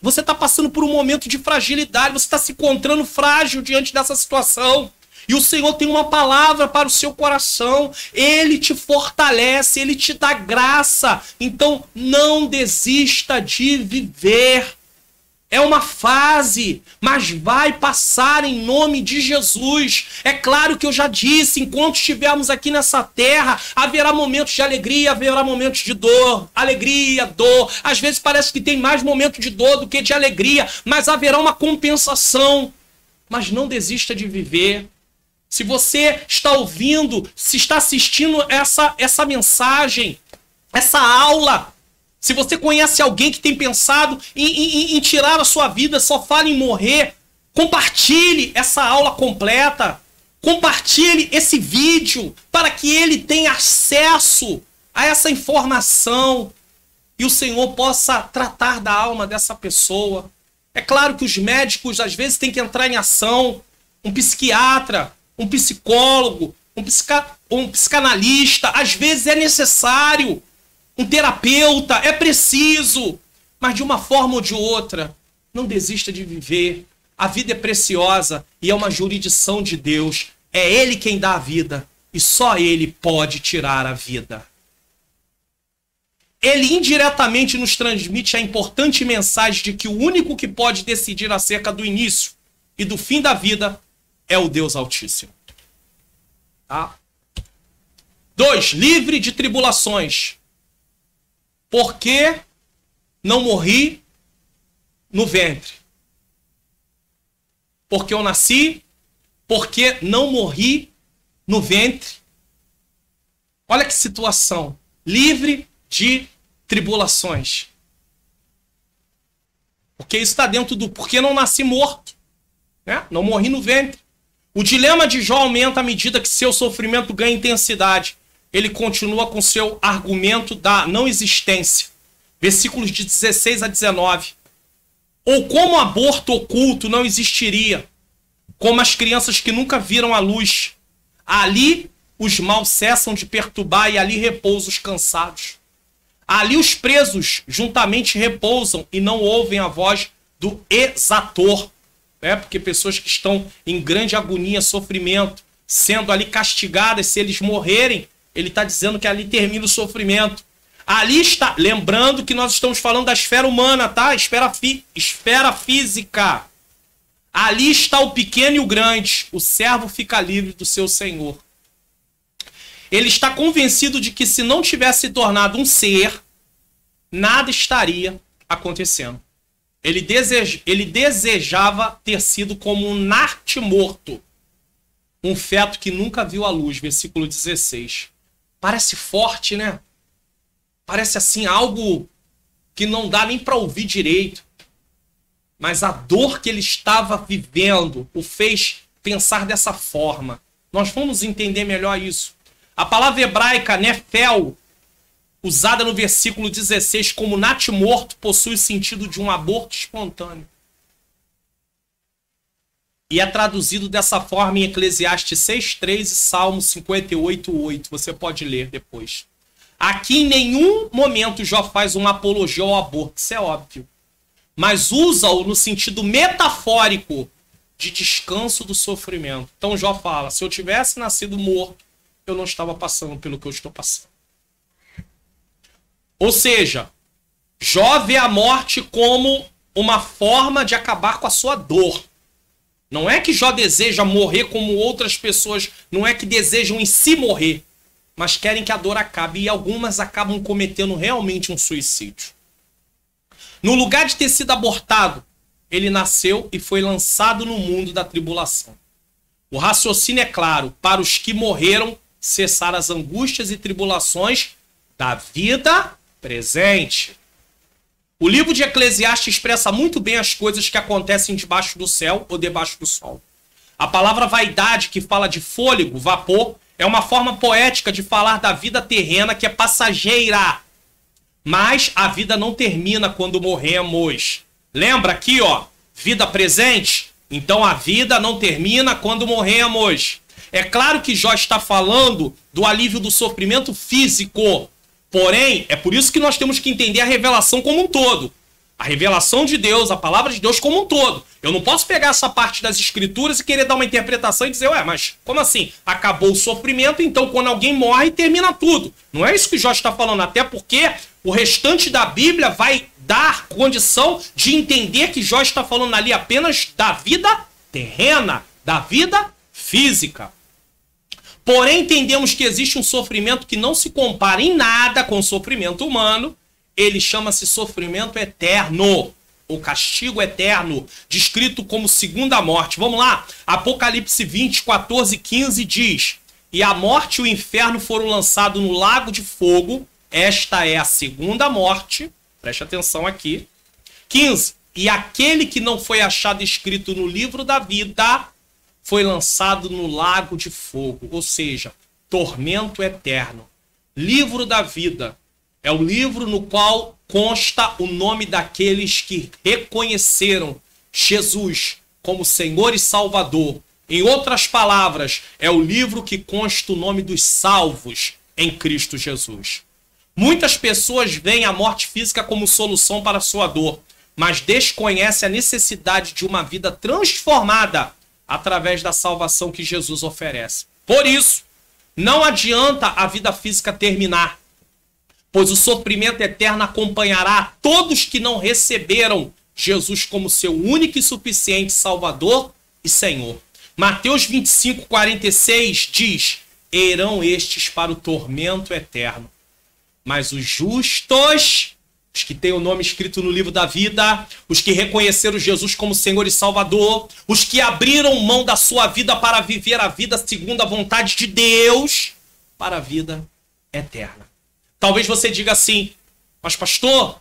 você tá passando por um momento de fragilidade, você está se encontrando frágil diante dessa situação. E o Senhor tem uma palavra para o seu coração. Ele te fortalece, ele te dá graça. Então não desista de viver. É uma fase, mas vai passar em nome de Jesus. É claro que eu já disse, enquanto estivermos aqui nessa terra, haverá momentos de alegria, haverá momentos de dor. Alegria, dor. Às vezes parece que tem mais momento de dor do que de alegria, mas haverá uma compensação. Mas não desista de viver. Se você está ouvindo, se está assistindo essa mensagem, essa aula, se você conhece alguém que tem pensado em tirar a sua vida, só fala em morrer, compartilhe essa aula completa. Compartilhe esse vídeo para que ele tenha acesso a essa informação e o Senhor possa tratar da alma dessa pessoa. É claro que os médicos às vezes têm que entrar em ação. Um psiquiatra, um psicólogo, um psicanalista, às vezes é necessário. Um terapeuta, é preciso, mas de uma forma ou de outra, não desista de viver. A vida é preciosa e é uma jurisdição de Deus. É Ele quem dá a vida e só Ele pode tirar a vida. Ele indiretamente nos transmite a importante mensagem de que o único que pode decidir acerca do início e do fim da vida é o Deus Altíssimo. Tá? 2. Livre de tribulações. Porque não morri no ventre? Porque eu nasci, porque não morri no ventre. Olha que situação. Livre de tribulações. Porque isso está dentro do porque não nasci morto. Né? Não morri no ventre. O dilema de Jó aumenta à medida que seu sofrimento ganha intensidade. Ele continua com seu argumento da não existência. Versículos de 16 a 19. Ou como o aborto oculto não existiria, como as crianças que nunca viram a luz. Ali os maus cessam de perturbar e ali repousam os cansados. Ali os presos juntamente repousam e não ouvem a voz do exator. Porque pessoas que estão em grande agonia, sofrimento, sendo ali castigadas, se eles morrerem, ele está dizendo que ali termina o sofrimento. Ali está, lembrando que nós estamos falando da esfera humana, tá? Esfera física. Ali está o pequeno e o grande. O servo fica livre do seu senhor. Ele está convencido de que se não tivesse tornado um ser, nada estaria acontecendo. Ele desejava ter sido como um natimorto. Um feto que nunca viu a luz. Versículo 16. Parece forte, né? Parece assim algo que não dá nem para ouvir direito. Mas a dor que ele estava vivendo o fez pensar dessa forma. Nós vamos entender melhor isso. A palavra hebraica nefel, usada no versículo 16 como natimorto, possui o sentido de um aborto espontâneo. E é traduzido dessa forma em Eclesiastes 6:3 e Salmo 58:8. Você pode ler depois. Aqui em nenhum momento Jó faz uma apologia ao aborto, isso é óbvio. Mas usa-o no sentido metafórico de descanso do sofrimento. Então Jó fala, se eu tivesse nascido morto, eu não estava passando pelo que eu estou passando. Ou seja, Jó vê a morte como uma forma de acabar com a sua dor. Não é que Jó deseja morrer como outras pessoas, não é que desejam em si morrer, mas querem que a dor acabe, e algumas acabam cometendo realmente um suicídio. No lugar de ter sido abortado, ele nasceu e foi lançado no mundo da tribulação. O raciocínio é claro: para os que morreram, cessar as angústias e tribulações da vida presente. O livro de Eclesiastes expressa muito bem as coisas que acontecem debaixo do céu ou debaixo do sol. A palavra vaidade, que fala de fôlego, vapor, é uma forma poética de falar da vida terrena que é passageira. Mas a vida não termina quando morremos. Lembra aqui, ó, vida presente? Então a vida não termina quando morremos. É claro que Jó está falando do alívio do sofrimento físico. Porém, é por isso que nós temos que entender a revelação como um todo. A revelação de Deus, a palavra de Deus como um todo. Eu não posso pegar essa parte das escrituras e querer dar uma interpretação e dizer, ué, mas como assim? Acabou o sofrimento, então quando alguém morre, termina tudo. Não é isso que Jó está falando, até porque o restante da Bíblia vai dar condição de entender que Jó está falando ali apenas da vida terrena, da vida física. Porém, entendemos que existe um sofrimento que não se compara em nada com o sofrimento humano. Ele chama-se sofrimento eterno, ou castigo eterno, descrito como segunda morte. Vamos lá? Apocalipse 20, 14 e 15 diz: e a morte e o inferno foram lançados no lago de fogo. Esta é a segunda morte. Preste atenção aqui. 15. E aquele que não foi achado escrito no livro da vida foi lançado no lago de fogo, ou seja, tormento eterno. Livro da vida é o livro no qual consta o nome daqueles que reconheceram Jesus como Senhor e Salvador. Em outras palavras, é o livro que consta o nome dos salvos em Cristo Jesus. Muitas pessoas veem a morte física como solução para a sua dor, mas desconhecem a necessidade de uma vida transformada através da salvação que Jesus oferece. Por isso, não adianta a vida física terminar, pois o sofrimento eterno acompanhará a todos que não receberam Jesus como seu único e suficiente Salvador e Senhor. Mateus 25, 46 diz: irão estes para o tormento eterno, mas os justos, os que têm o nome escrito no livro da vida, os que reconheceram Jesus como Senhor e Salvador, os que abriram mão da sua vida para viver a vida segundo a vontade de Deus, para a vida eterna. Talvez você diga assim: mas pastor,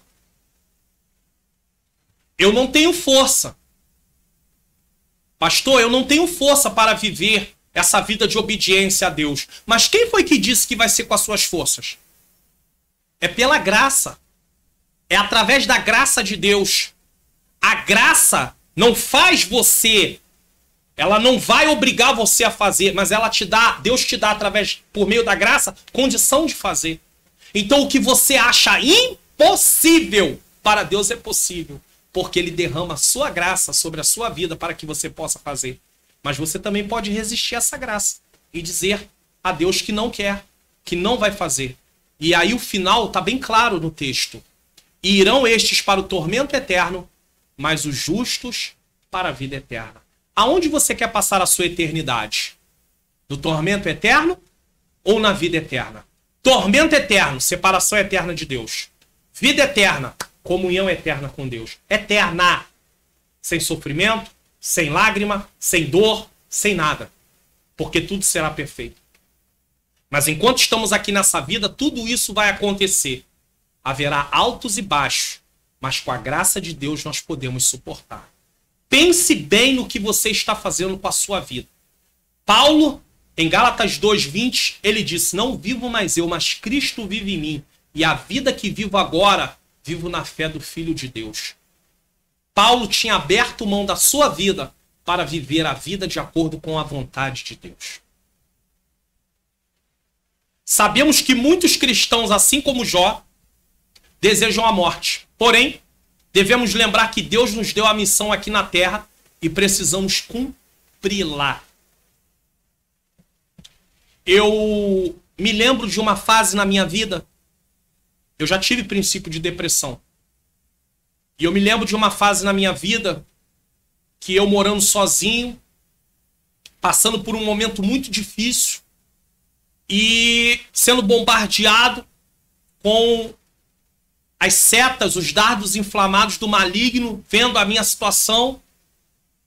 eu não tenho força. Pastor, eu não tenho força para viver essa vida de obediência a Deus. Mas quem foi que disse que vai ser com as suas forças? É pela graça. É através da graça de Deus. A graça não faz você, ela não vai obrigar você a fazer, mas ela te dá, Deus te dá através, por meio da graça, condição de fazer. Então o que você acha impossível, para Deus é possível, porque Ele derrama a sua graça sobre a sua vida para que você possa fazer. Mas você também pode resistir a essa graça e dizer a Deus que não quer, que não vai fazer. E aí o final está bem claro no texto. E irão estes para o tormento eterno, mas os justos para a vida eterna. Aonde você quer passar a sua eternidade? No tormento eterno ou na vida eterna? Tormento eterno, separação eterna de Deus. Vida eterna, comunhão eterna com Deus. Eterna. Sem sofrimento, sem lágrima, sem dor, sem nada. Porque tudo será perfeito. Mas enquanto estamos aqui nessa vida, tudo isso vai acontecer. Haverá altos e baixos, mas com a graça de Deus nós podemos suportar. Pense bem no que você está fazendo com a sua vida. Paulo, em Gálatas 2:20, ele disse: não vivo mais eu, mas Cristo vive em mim. E a vida que vivo agora, vivo na fé do Filho de Deus. Paulo tinha aberto mão da sua vida para viver a vida de acordo com a vontade de Deus. Sabemos que muitos cristãos, assim como Jó, desejam a morte. Porém, devemos lembrar que Deus nos deu a missão aqui na terra e precisamos cumpri-la. Eu me lembro de uma fase na minha vida, eu já tive princípio de depressão. E eu me lembro de uma fase na minha vida que eu morando sozinho, passando por um momento muito difícil e sendo bombardeado com as setas, os dardos inflamados do maligno, vendo a minha situação,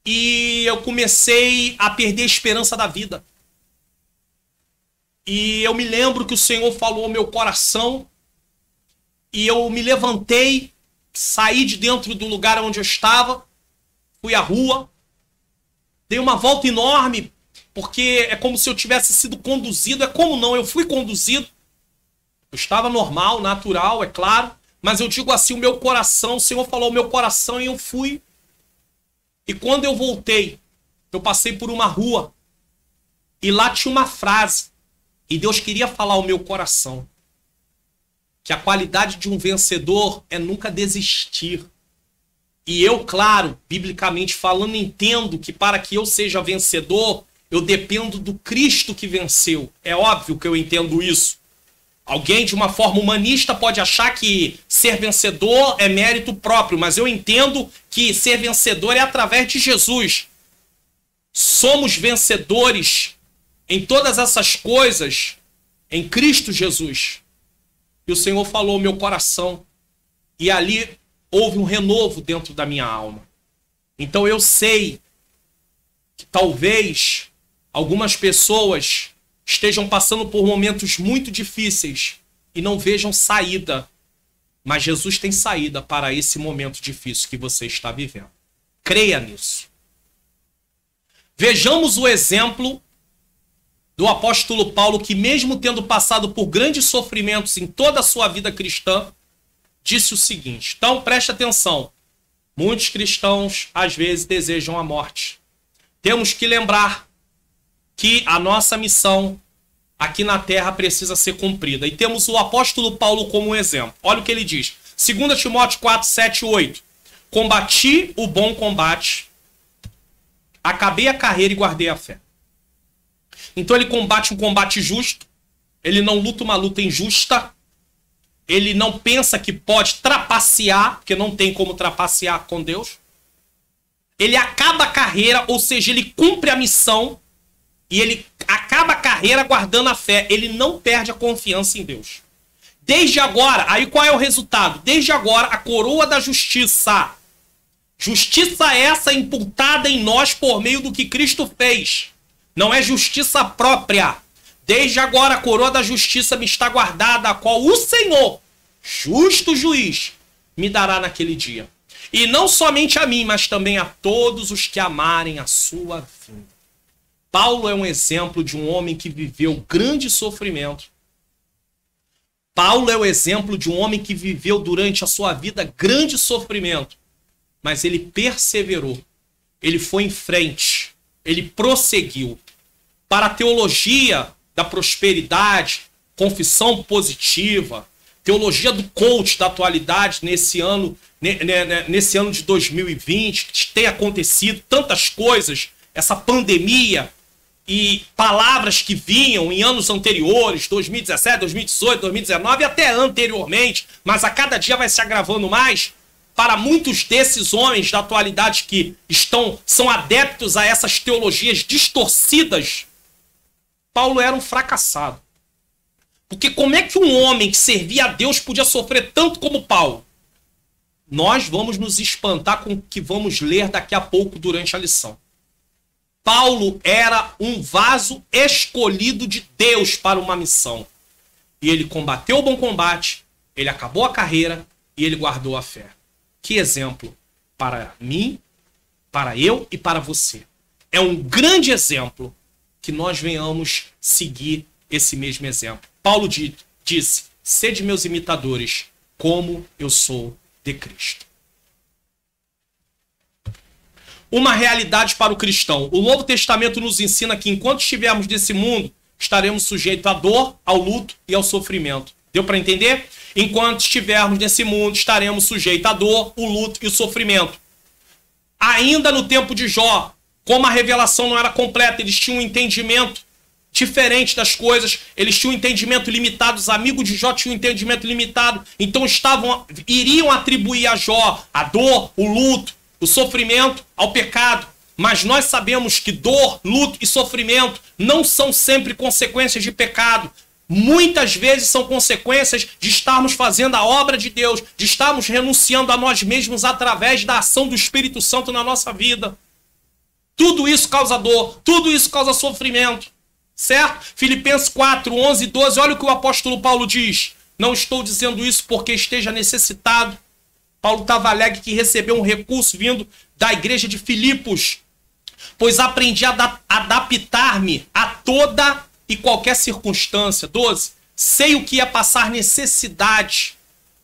e eu comecei a perder a esperança da vida. E eu me lembro que o Senhor falou ao meu coração, e eu me levantei, saí de dentro do lugar onde eu estava, fui à rua, dei uma volta enorme, porque é como se eu tivesse sido conduzido. É como não, eu fui conduzido. Eu estava normal, natural, é claro, mas eu digo assim, o meu coração, o Senhor falou ao meu coração e eu fui. E quando eu voltei, eu passei por uma rua e lá tinha uma frase, e Deus queria falar ao meu coração que a qualidade de um vencedor é nunca desistir. E eu, claro, biblicamente falando, entendo que para que eu seja vencedor, eu dependo do Cristo que venceu. É óbvio que eu entendo isso. Alguém, de uma forma humanista, pode achar que ser vencedor é mérito próprio, mas eu entendo que ser vencedor é através de Jesus. Somos vencedores em todas essas coisas em Cristo Jesus. E o Senhor falou ao meu coração, e ali houve um renovo dentro da minha alma. Então eu sei que talvez algumas pessoas estejam passando por momentos muito difíceis e não vejam saída. Mas Jesus tem saída para esse momento difícil que você está vivendo. Creia nisso. Vejamos o exemplo do apóstolo Paulo, que mesmo tendo passado por grandes sofrimentos em toda a sua vida cristã, disse o seguinte. Então preste atenção. Muitos cristãos às vezes desejam a morte. Temos que lembrar que a nossa missão aqui na terra precisa ser cumprida. E temos o apóstolo Paulo como exemplo. Olha o que ele diz. 2 Timóteo 4, 7 e 8. Combati o bom combate, acabei a carreira e guardei a fé. Então ele combate um combate justo, ele não luta uma luta injusta, ele não pensa que pode trapacear, porque não tem como trapacear com Deus. Ele acaba a carreira, ou seja, ele cumpre a missão, e ele acaba a carreira guardando a fé. Ele não perde a confiança em Deus. Desde agora, aí qual é o resultado? Desde agora, a coroa da justiça. Justiça essa imputada em nós por meio do que Cristo fez. Não é justiça própria. Desde agora, a coroa da justiça me está guardada, a qual o Senhor, justo juiz, me dará naquele dia. E não somente a mim, mas também a todos os que amarem a sua vinda. Paulo é um exemplo de um homem que viveu grande sofrimento. Paulo é o exemplo de um homem que viveu durante a sua vida grande sofrimento. Mas ele perseverou. Ele foi em frente. Ele prosseguiu. Para a teologia da prosperidade, confissão positiva, teologia do coach da atualidade nesse ano de 2020, que tem acontecido tantas coisas, essa pandemia, e palavras que vinham em anos anteriores, 2017, 2018, 2019 e até anteriormente, mas a cada dia vai se agravando mais. Para muitos desses homens da atualidade que são adeptos a essas teologias distorcidas, Paulo era um fracassado. Porque como é que um homem que servia a Deus podia sofrer tanto como Paulo? Nós vamos nos espantar com o que vamos ler daqui a pouco durante a lição. Paulo era um vaso escolhido de Deus para uma missão. E ele combateu o bom combate, ele acabou a carreira e ele guardou a fé. Que exemplo para mim, para eu e para você. É um grande exemplo que nós venhamos seguir esse mesmo exemplo. Paulo disse, sede meus imitadores, como eu sou de Cristo. Uma realidade para o cristão. O Novo Testamento nos ensina que enquanto estivermos nesse mundo, estaremos sujeitos à dor, ao luto e ao sofrimento. Deu para entender? Enquanto estivermos nesse mundo, estaremos sujeitos à dor, o luto e o sofrimento. Ainda no tempo de Jó, como a revelação não era completa, eles tinham um entendimento diferente das coisas, eles tinham um entendimento limitado, os amigos de Jó tinham um entendimento limitado, então iriam atribuir a Jó a dor, o luto, o sofrimento ao pecado. Mas nós sabemos que dor, luto e sofrimento não são sempre consequências de pecado. muitas vezes são consequências de estarmos fazendo a obra de Deus, de estarmos renunciando a nós mesmos através da ação do Espírito Santo na nossa vida. Tudo isso causa dor, tudo isso causa sofrimento, certo? Filipenses 4, 11 e 12, olha o que o apóstolo Paulo diz. Não estou dizendo isso porque esteja necessitado. Paulo estava alegre que recebeu um recurso vindo da igreja de Filipos, pois aprendi a adaptar-me a toda e qualquer circunstância. 12. Sei o que é passar necessidade.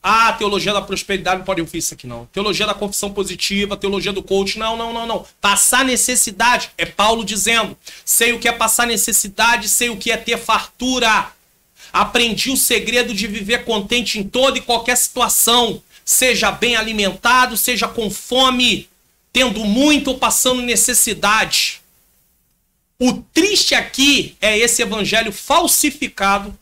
Ah, teologia da prosperidade não pode ouvir isso aqui não. Teologia da confissão positiva, teologia do coach, não. Passar necessidade, é Paulo dizendo. Sei o que é passar necessidade, sei o que é ter fartura. Aprendi o segredo de viver contente em toda e qualquer situação. Seja bem alimentado, seja com fome, tendo muito ou passando necessidade. O triste aqui é esse evangelho falsificado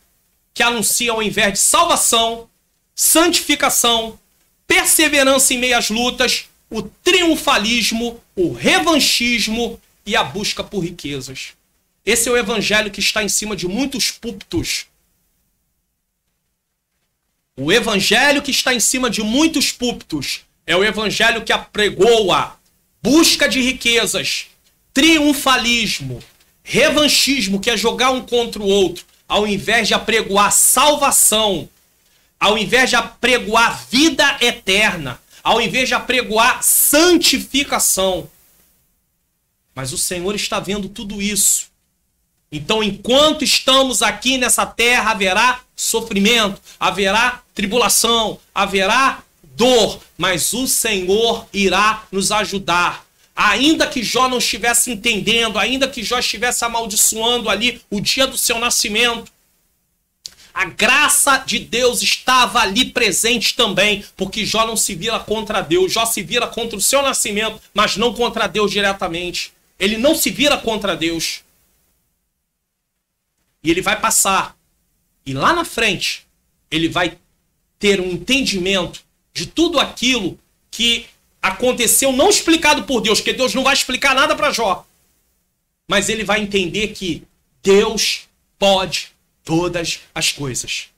que anuncia ao invés de salvação, santificação, perseverança em meio às lutas, o triunfalismo, o revanchismo e a busca por riquezas. Esse é o evangelho que está em cima de muitos púlpitos. O evangelho que está em cima de muitos púlpitos é o evangelho que apregoa busca de riquezas, triunfalismo, revanchismo, que é jogar um contra o outro, ao invés de apregoar salvação, ao invés de apregoar vida eterna, ao invés de apregoar santificação. Mas o Senhor está vendo tudo isso. Então, enquanto estamos aqui nessa terra, haverá sofrimento, haverá tribulação, haverá dor, mas o Senhor irá nos ajudar. Ainda que Jó não estivesse entendendo, ainda que Jó estivesse amaldiçoando ali o dia do seu nascimento, a graça de Deus estava ali presente também, porque Jó não se vira contra Deus, Jó se vira contra o seu nascimento, mas não contra Deus diretamente. Ele não se vira contra Deus. E ele vai passar. E lá na frente, ele vai ter um entendimento de tudo aquilo que aconteceu, não explicado por Deus, porque Deus não vai explicar nada para Jó. Mas ele vai entender que Deus pode todas as coisas.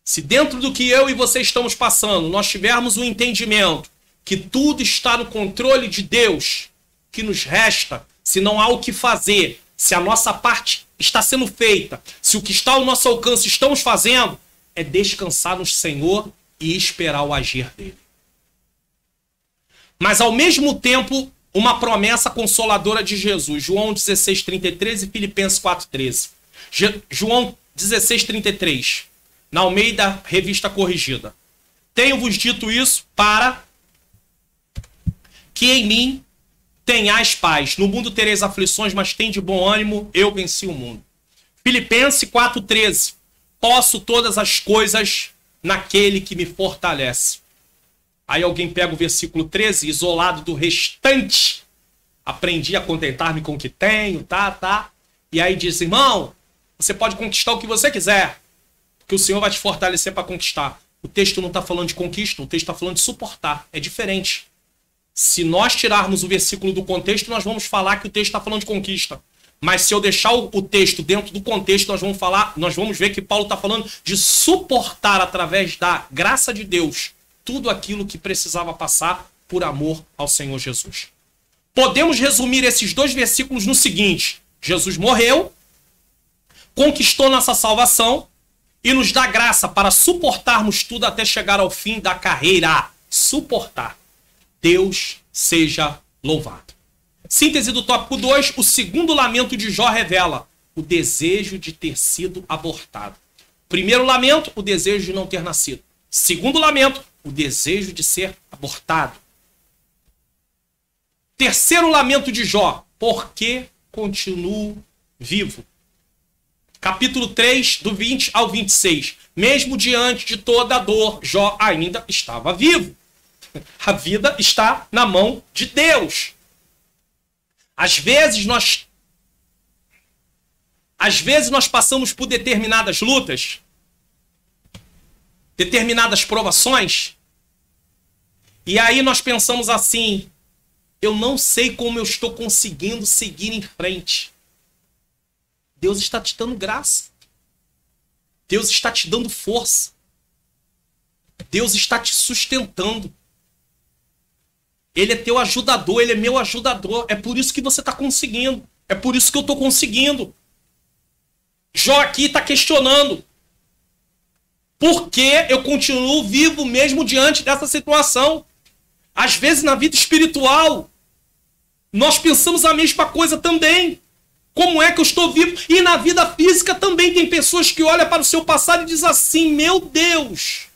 Se dentro do que eu e você estamos passando, nós tivermos um entendimento que tudo está no controle de Deus, que nos resta, se não há o que fazer, se a nossa parte está sendo feita, se o que está ao nosso alcance estamos fazendo, é descansar no Senhor e esperar o agir dele. Mas ao mesmo tempo, uma promessa consoladora de Jesus. João 16:33 e Filipenses 4:13. João 16:33, na Almeida Revista Corrigida. Tenho-vos dito isso para que em mim tenhais paz. No mundo tereis aflições, mas tem de bom ânimo, eu venci o mundo. Filipenses 4:13. Posso todas as coisas naquele que me fortalece. Aí alguém pega o versículo 13, isolado do restante. Aprendi a contentar-me com o que tenho, tá. E aí diz, irmão, você pode conquistar o que você quiser, porque o Senhor vai te fortalecer para conquistar. O texto não está falando de conquista, o texto está falando de suportar. É diferente. Se nós tirarmos o versículo do contexto, nós vamos falar que o texto está falando de conquista. Mas se eu deixar o texto dentro do contexto, nós vamos ver que Paulo está falando de suportar através da graça de Deus tudo aquilo que precisava passar por amor ao Senhor Jesus. Podemos resumir esses dois versículos no seguinte: Jesus morreu, conquistou nossa salvação e nos dá graça para suportarmos tudo até chegar ao fim da carreira. Suportar. Deus seja louvado. Síntese do tópico 2, o segundo lamento de Jó revela o desejo de ter sido abortado. Primeiro lamento, o desejo de não ter nascido. Segundo lamento, o desejo de ser abortado. Terceiro lamento de Jó, por que continuo vivo? Capítulo 3, do 20 ao 26. Mesmo diante de toda a dor, Jó ainda estava vivo. A vida está na mão de Deus. Às vezes nós passamos por determinadas lutas, determinadas provações, e aí nós pensamos assim, eu não sei como eu estou conseguindo seguir em frente. Deus está te dando graça. Deus está te dando força. Deus está te sustentando. Ele é teu ajudador, ele é meu ajudador. É por isso que você está conseguindo. É por isso que eu estou conseguindo. Jó aqui está questionando. Por que eu continuo vivo mesmo diante dessa situação? Às vezes na vida espiritual, nós pensamos a mesma coisa também. Como é que eu estou vivo? E na vida física também tem pessoas que olham para o seu passado e dizem assim, meu Deus.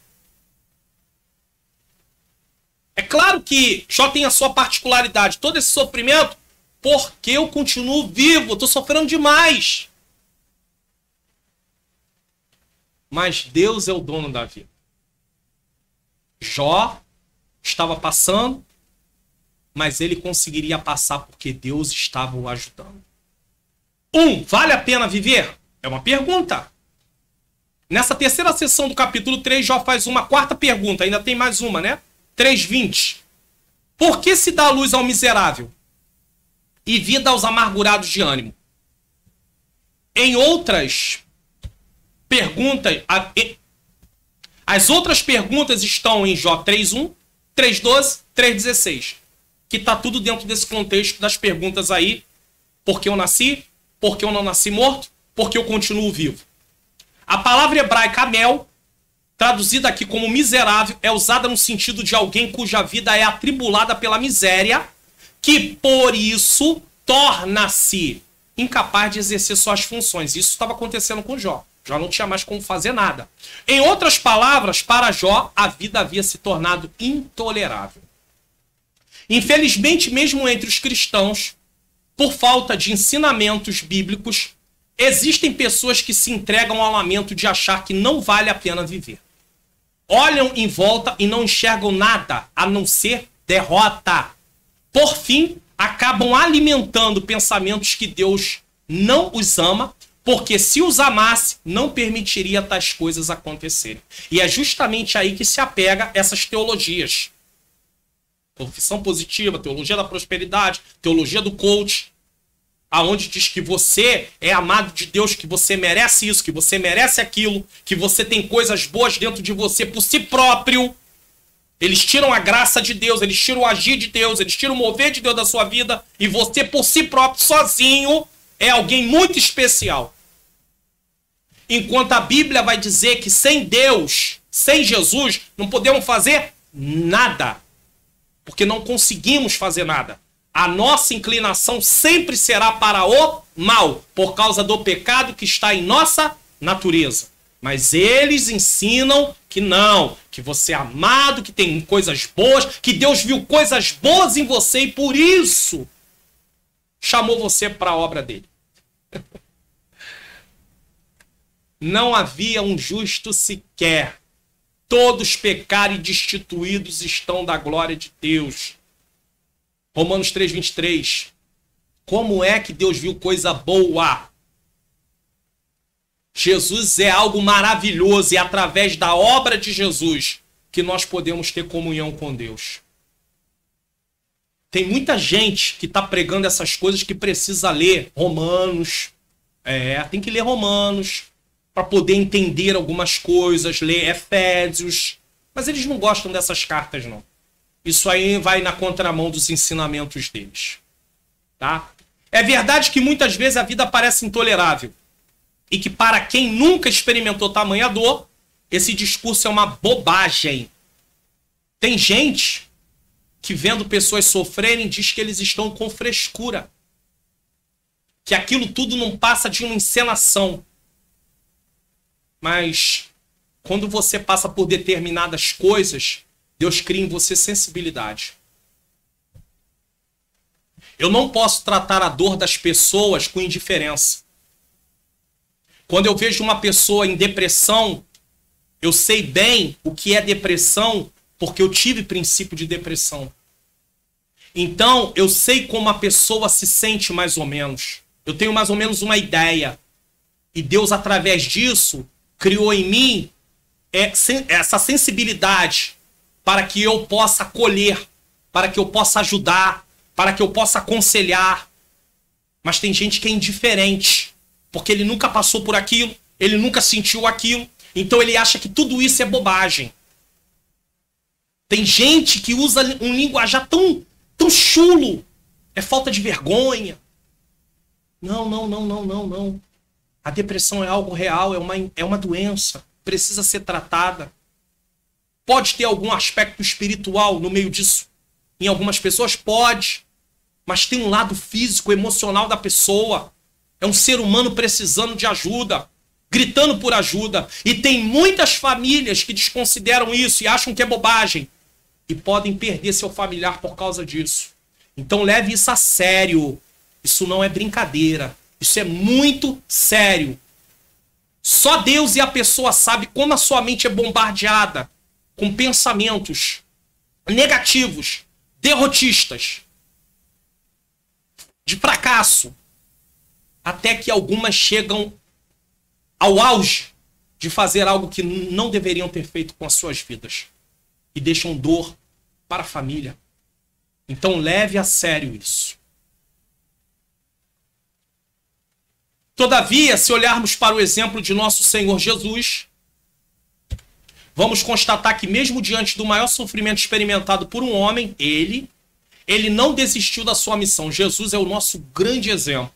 É claro que Jó tem a sua particularidade. Todo esse sofrimento, porque eu continuo vivo, eu estou sofrendo demais. Mas Deus é o dono da vida. Jó estava passando, mas ele conseguiria passar porque Deus estava o ajudando. Vale a pena viver? É uma pergunta. Nessa terceira sessão do capítulo 3, Jó faz uma quarta pergunta. Ainda tem mais uma, né? 3:20. Por que se dá luz ao miserável e vida aos amargurados de ânimo? Em outras perguntas, as outras perguntas estão em Jó 3:1, 3:12, 3:16, que está tudo dentro desse contexto das perguntas aí. Por que eu nasci? Por que eu não nasci morto? Por que eu continuo vivo? A palavra hebraica amel, traduzida aqui como miserável, é usada no sentido de alguém cuja vida é atribulada pela miséria, que por isso torna-se incapaz de exercer suas funções. Isso estava acontecendo com Jó. Jó não tinha mais como fazer nada. Em outras palavras, para Jó, a vida havia se tornado intolerável. Infelizmente, mesmo entre os cristãos, por falta de ensinamentos bíblicos, existem pessoas que se entregam ao lamento de achar que não vale a pena viver. Olham em volta e não enxergam nada a não ser derrota. Por fim, acabam alimentando pensamentos que Deus não os ama, porque se os amasse, não permitiria tais coisas acontecerem. E é justamente aí que se apega essas teologias. Confissão positiva, teologia da prosperidade, teologia do coach, aonde diz que você é amado de Deus, que você merece isso, que você merece aquilo, que você tem coisas boas dentro de você por si próprio. Eles tiram a graça de Deus, eles tiram o agir de Deus, eles tiram o mover de Deus da sua vida, e você por si próprio, sozinho, é alguém muito especial. Enquanto a Bíblia vai dizer que sem Deus, sem Jesus, não podemos fazer nada. Porque não conseguimos fazer nada. A nossa inclinação sempre será para o mal, por causa do pecado que está em nossa natureza. Mas eles ensinam que não, que você é amado, que tem coisas boas, que Deus viu coisas boas em você e por isso chamou você para a obra dele. Não havia um justo sequer. Todos pecaram e destituídos estão da glória de Deus. Romanos 3:23. Como é que Deus viu coisa boa? Jesus é algo maravilhoso e é através da obra de Jesus que nós podemos ter comunhão com Deus. Tem muita gente que está pregando essas coisas que precisa ler Romanos. Tem que ler Romanos para poder entender algumas coisas, ler Efésios. Mas eles não gostam dessas cartas, não. Isso aí vai na contramão dos ensinamentos deles. Tá? É verdade que muitas vezes a vida parece intolerável. E que para quem nunca experimentou tamanha dor, esse discurso é uma bobagem. Tem gente que vendo pessoas sofrerem diz que eles estão com frescura. Que aquilo tudo não passa de uma encenação. Mas quando você passa por determinadas coisas, Deus cria em você sensibilidade. Eu não posso tratar a dor das pessoas com indiferença. Quando eu vejo uma pessoa em depressão, eu sei bem o que é depressão, porque eu tive princípio de depressão. Então, eu sei como a pessoa se sente mais ou menos. Eu tenho mais ou menos uma ideia. E Deus, através disso, criou em mim essa sensibilidade para que eu possa acolher, para que eu possa ajudar, para que eu possa aconselhar. Mas tem gente que é indiferente, porque ele nunca passou por aquilo, ele nunca sentiu aquilo, então ele acha que tudo isso é bobagem. Tem gente que usa um linguajar tão chulo, é falta de vergonha. Não, não, não, não, não, não. A depressão é algo real, é uma doença, precisa ser tratada. Pode ter algum aspecto espiritual no meio disso. Em algumas pessoas pode, mas tem um lado físico, emocional da pessoa. É um ser humano precisando de ajuda, gritando por ajuda. E tem muitas famílias que desconsideram isso e acham que é bobagem. E podem perder seu familiar por causa disso. Então leve isso a sério. Isso não é brincadeira. Isso é muito sério. Só Deus e a pessoa sabem como a sua mente é bombardeada com pensamentos negativos, derrotistas, de fracasso, até que algumas chegam ao auge de fazer algo que não deveriam ter feito com as suas vidas e deixam dor para a família. Então leve a sério isso. Todavia, se olharmos para o exemplo de nosso Senhor Jesus, vamos constatar que mesmo diante do maior sofrimento experimentado por um homem, ele não desistiu da sua missão. Jesus é o nosso grande exemplo.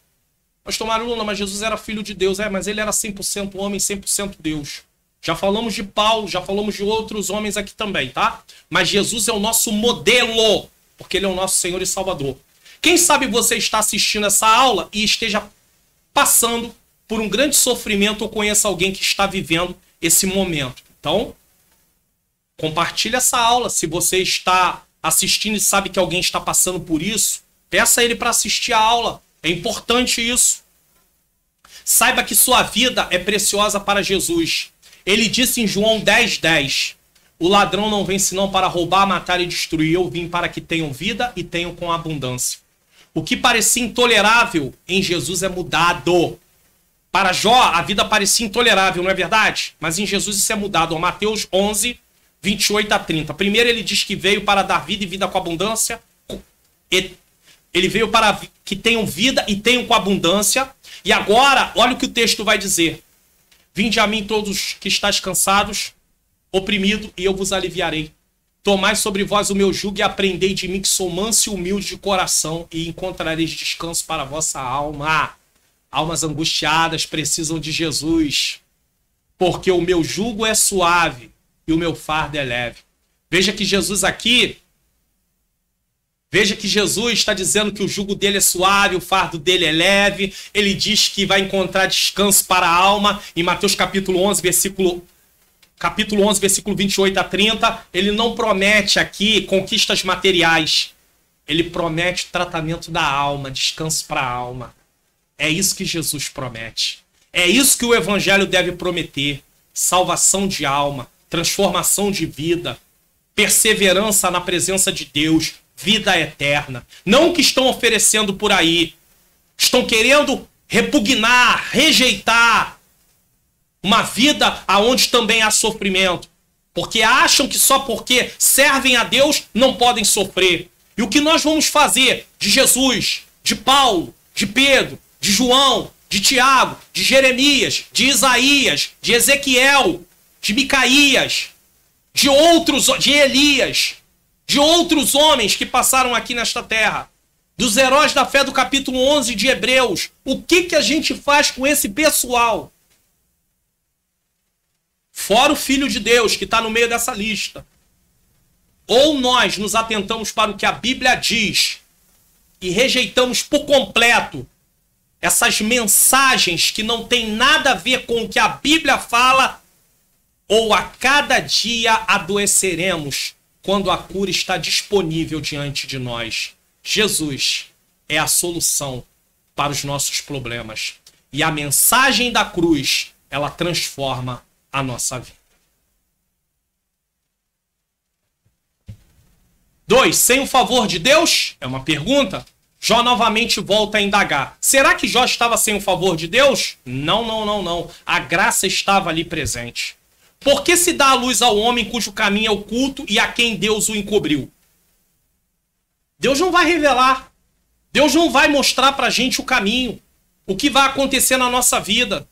Mas tomaram, mas Jesus era filho de Deus. Mas ele era 100% homem, 100% Deus. Já falamos de Paulo, já falamos de outros homens aqui também, tá? Mas Jesus é o nosso modelo, porque ele é o nosso Senhor e Salvador. Quem sabe você está assistindo essa aula e esteja passando por um grande sofrimento ou conheça alguém que está vivendo esse momento. Então, compartilhe essa aula. Se você está assistindo e sabe que alguém está passando por isso, peça a ele para assistir a aula. É importante isso. Saiba que sua vida é preciosa para Jesus. Ele disse em João 10:10, o ladrão não vem senão para roubar, matar e destruir. Eu vim para que tenham vida e tenham com abundância. O que parecia intolerável em Jesus é mudado. Para Jó, a vida parecia intolerável, não é verdade? Mas em Jesus isso é mudado. Ó, Mateus 11, 28 a 30. Primeiro ele diz que veio para dar vida e vida com abundância. Ele veio para que tenham vida e tenham com abundância. E agora, olha o que o texto vai dizer. Vinde a mim todos que estáis cansados, oprimido, e eu vos aliviarei. Tomai sobre vós o meu jugo e aprendei de mim, que sou manso e humilde de coração, e encontrareis descanso para a vossa alma. Almas angustiadas precisam de Jesus, porque o meu jugo é suave e o meu fardo é leve. Veja que Jesus aqui, veja que Jesus está dizendo que o jugo dele é suave, o fardo dele é leve. Ele diz que vai encontrar descanso para a alma. Em Mateus capítulo 11, versículo 28 a 30, ele não promete aqui conquistas materiais. Ele promete tratamento da alma, descanso para a alma. É isso que Jesus promete. É isso que o evangelho deve prometer. Salvação de alma, transformação de vida, perseverança na presença de Deus, vida eterna. Não o que estão oferecendo por aí. Estão querendo repugnar, rejeitar uma vida aonde também há sofrimento. Porque acham que só porque servem a Deus não podem sofrer. E o que nós vamos fazer de Jesus, de Paulo, de Pedro, de João, de Tiago, de Jeremias, de Isaías, de Ezequiel, de Micaías, de Elias, de outros homens que passaram aqui nesta terra, dos heróis da fé do capítulo 11 de Hebreus. O que a gente faz com esse pessoal? Fora o Filho de Deus que está no meio dessa lista. Ou nós nos atentamos para o que a Bíblia diz e rejeitamos por completo essas mensagens que não tem nada a ver com o que a Bíblia fala, ou a cada dia adoeceremos quando a cura está disponível diante de nós. Jesus é a solução para os nossos problemas. E a mensagem da cruz, ela transforma a nossa vida. 2. Sem o favor de Deus? É uma pergunta. Jó novamente volta a indagar. Será que Jó estava sem o favor de Deus? Não, não, não, não. A graça estava ali presente. Por que se dá a luz ao homem cujo caminho é oculto e a quem Deus o encobriu? Deus não vai revelar. Deus não vai mostrar pra gente o caminho. O que vai acontecer na nossa vida.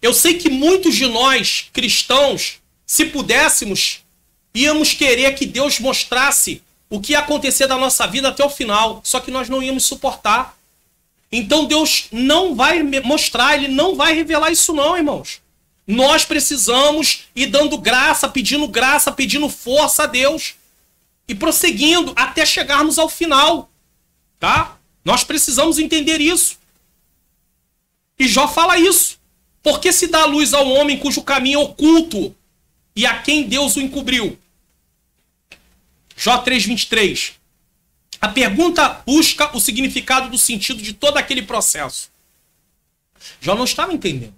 Eu sei que muitos de nós, cristãos, se pudéssemos, íamos querer que Deus mostrasse o que ia acontecer da nossa vida até o final. Só que nós não íamos suportar. Então Deus não vai mostrar, Ele não vai revelar isso não, irmãos. Nós precisamos ir dando graça, pedindo força a Deus. E prosseguindo até chegarmos ao final. Tá? Nós precisamos entender isso. E Jó fala isso. Porque se dá luz ao homem cujo caminho é oculto e a quem Deus o encobriu? Jó 3:23. A pergunta busca o significado do sentido de todo aquele processo. Jó não estava entendendo.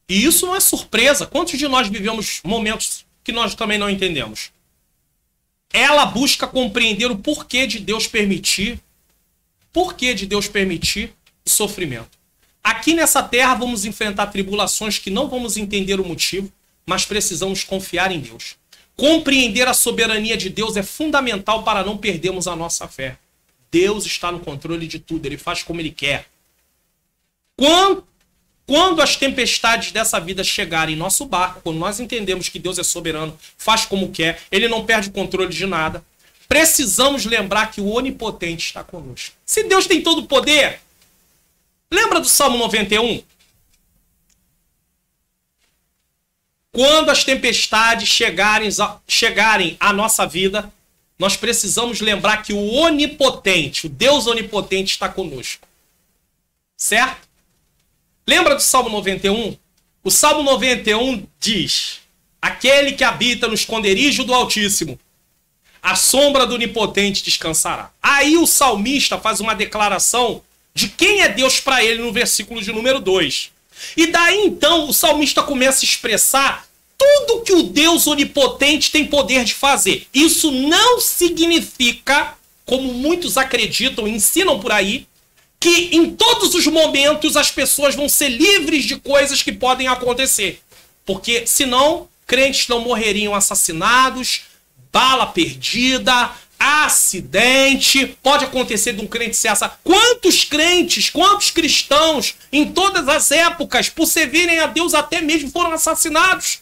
E isso não é surpresa. Quantos de nós vivemos momentos que nós também não entendemos? Ela busca compreender o porquê de Deus permitir o sofrimento. Aqui nessa terra vamos enfrentar tribulações que não vamos entender o motivo, mas precisamos confiar em Deus. Compreender a soberania de Deus é fundamental para não perdermos a nossa fé. Deus está no controle de tudo, Ele faz como Ele quer. Quando as tempestades dessa vida chegarem em nosso barco, quando nós entendemos que Deus é soberano, faz como quer, Ele não perde o controle de nada, precisamos lembrar que o Onipotente está conosco. Se Deus tem todo o poder, lembra do Salmo 91? Quando as tempestades chegarem à nossa vida, nós precisamos lembrar que o Onipotente, o Deus Onipotente está conosco. Certo? Lembra do Salmo 91? O Salmo 91 diz: aquele que habita no esconderijo do Altíssimo, a sombra do Onipotente descansará. Aí o salmista faz uma declaração de quem é Deus para ele no versículo de número 2. E daí então o salmista começa a expressar tudo que o Deus Onipotente tem poder de fazer. Isso não significa, como muitos acreditam e ensinam por aí, que em todos os momentos as pessoas vão ser livres de coisas que podem acontecer. Porque senão crentes não morreriam assassinados, bala perdida, acidente, pode acontecer de um crente ser assassinado. Quantos crentes, quantos cristãos em todas as épocas, por servirem a Deus, até mesmo foram assassinados?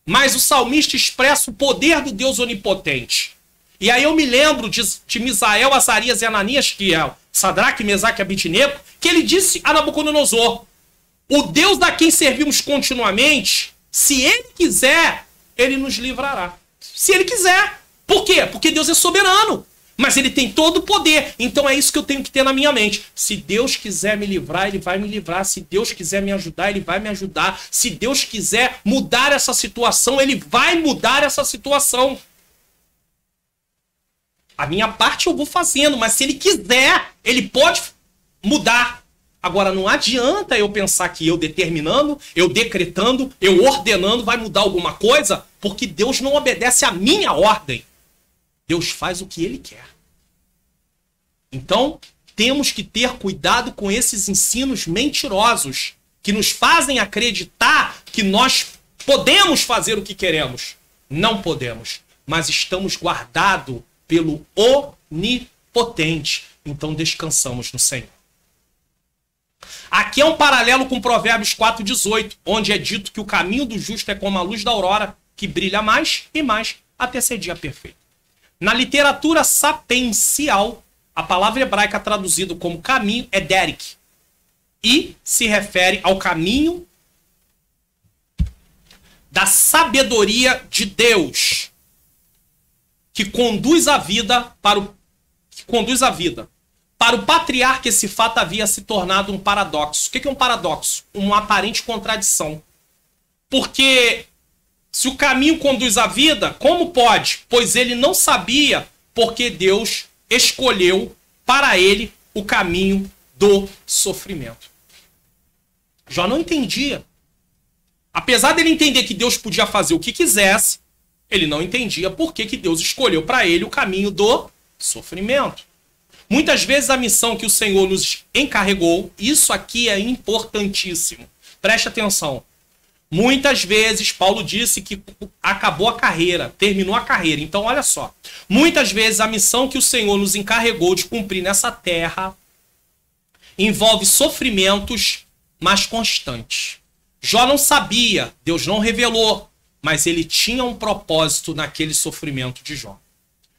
Mas o salmista expressa o poder do Deus Onipotente. E aí eu me lembro de Misael, Azarias e Ananias, que é Sadraque, Mesaque e Abidnego, que ele disse a Nabucodonosor: o Deus a quem servimos continuamente, se Ele quiser, Ele nos livrará. Se Ele quiser. Por quê? Porque Deus é soberano. Mas Ele tem todo o poder. Então é isso que eu tenho que ter na minha mente. Se Deus quiser me livrar, Ele vai me livrar. Se Deus quiser me ajudar, Ele vai me ajudar. Se Deus quiser mudar essa situação, Ele vai mudar essa situação. A minha parte eu vou fazendo, mas se Ele quiser, Ele pode mudar. Agora, não adianta eu pensar que eu determinando, eu decretando, eu ordenando vai mudar alguma coisa, porque Deus não obedece à minha ordem. Deus faz o que Ele quer. Então, temos que ter cuidado com esses ensinos mentirosos que nos fazem acreditar que nós podemos fazer o que queremos. Não podemos, mas estamos guardados pelo Onipotente. Então descansamos no Senhor. Aqui é um paralelo com Provérbios 4:18, onde é dito que o caminho do justo é como a luz da aurora, que brilha mais e mais até ser dia perfeito. Na literatura sapiencial, a palavra hebraica traduzida como caminho é derek, e se refere ao caminho da sabedoria de Deus, que conduz a vida para o patriarca, esse fato havia se tornado um paradoxo. O que é um paradoxo? Uma aparente contradição. Porque se o caminho conduz à vida, como pode? Pois ele não sabia porque Deus escolheu para ele o caminho do sofrimento. Jó não entendia. Apesar dele entender que Deus podia fazer o que quisesse, ele não entendia por que Deus escolheu para ele o caminho do sofrimento. Muitas vezes a missão que o Senhor nos encarregou, isso aqui é importantíssimo. Preste atenção. Muitas vezes Paulo disse que acabou a carreira, terminou a carreira. Então olha só. Muitas vezes a missão que o Senhor nos encarregou de cumprir nessa terra envolve sofrimentos mas constante. Jó não sabia, Deus não revelou, mas ele tinha um propósito naquele sofrimento de Jó.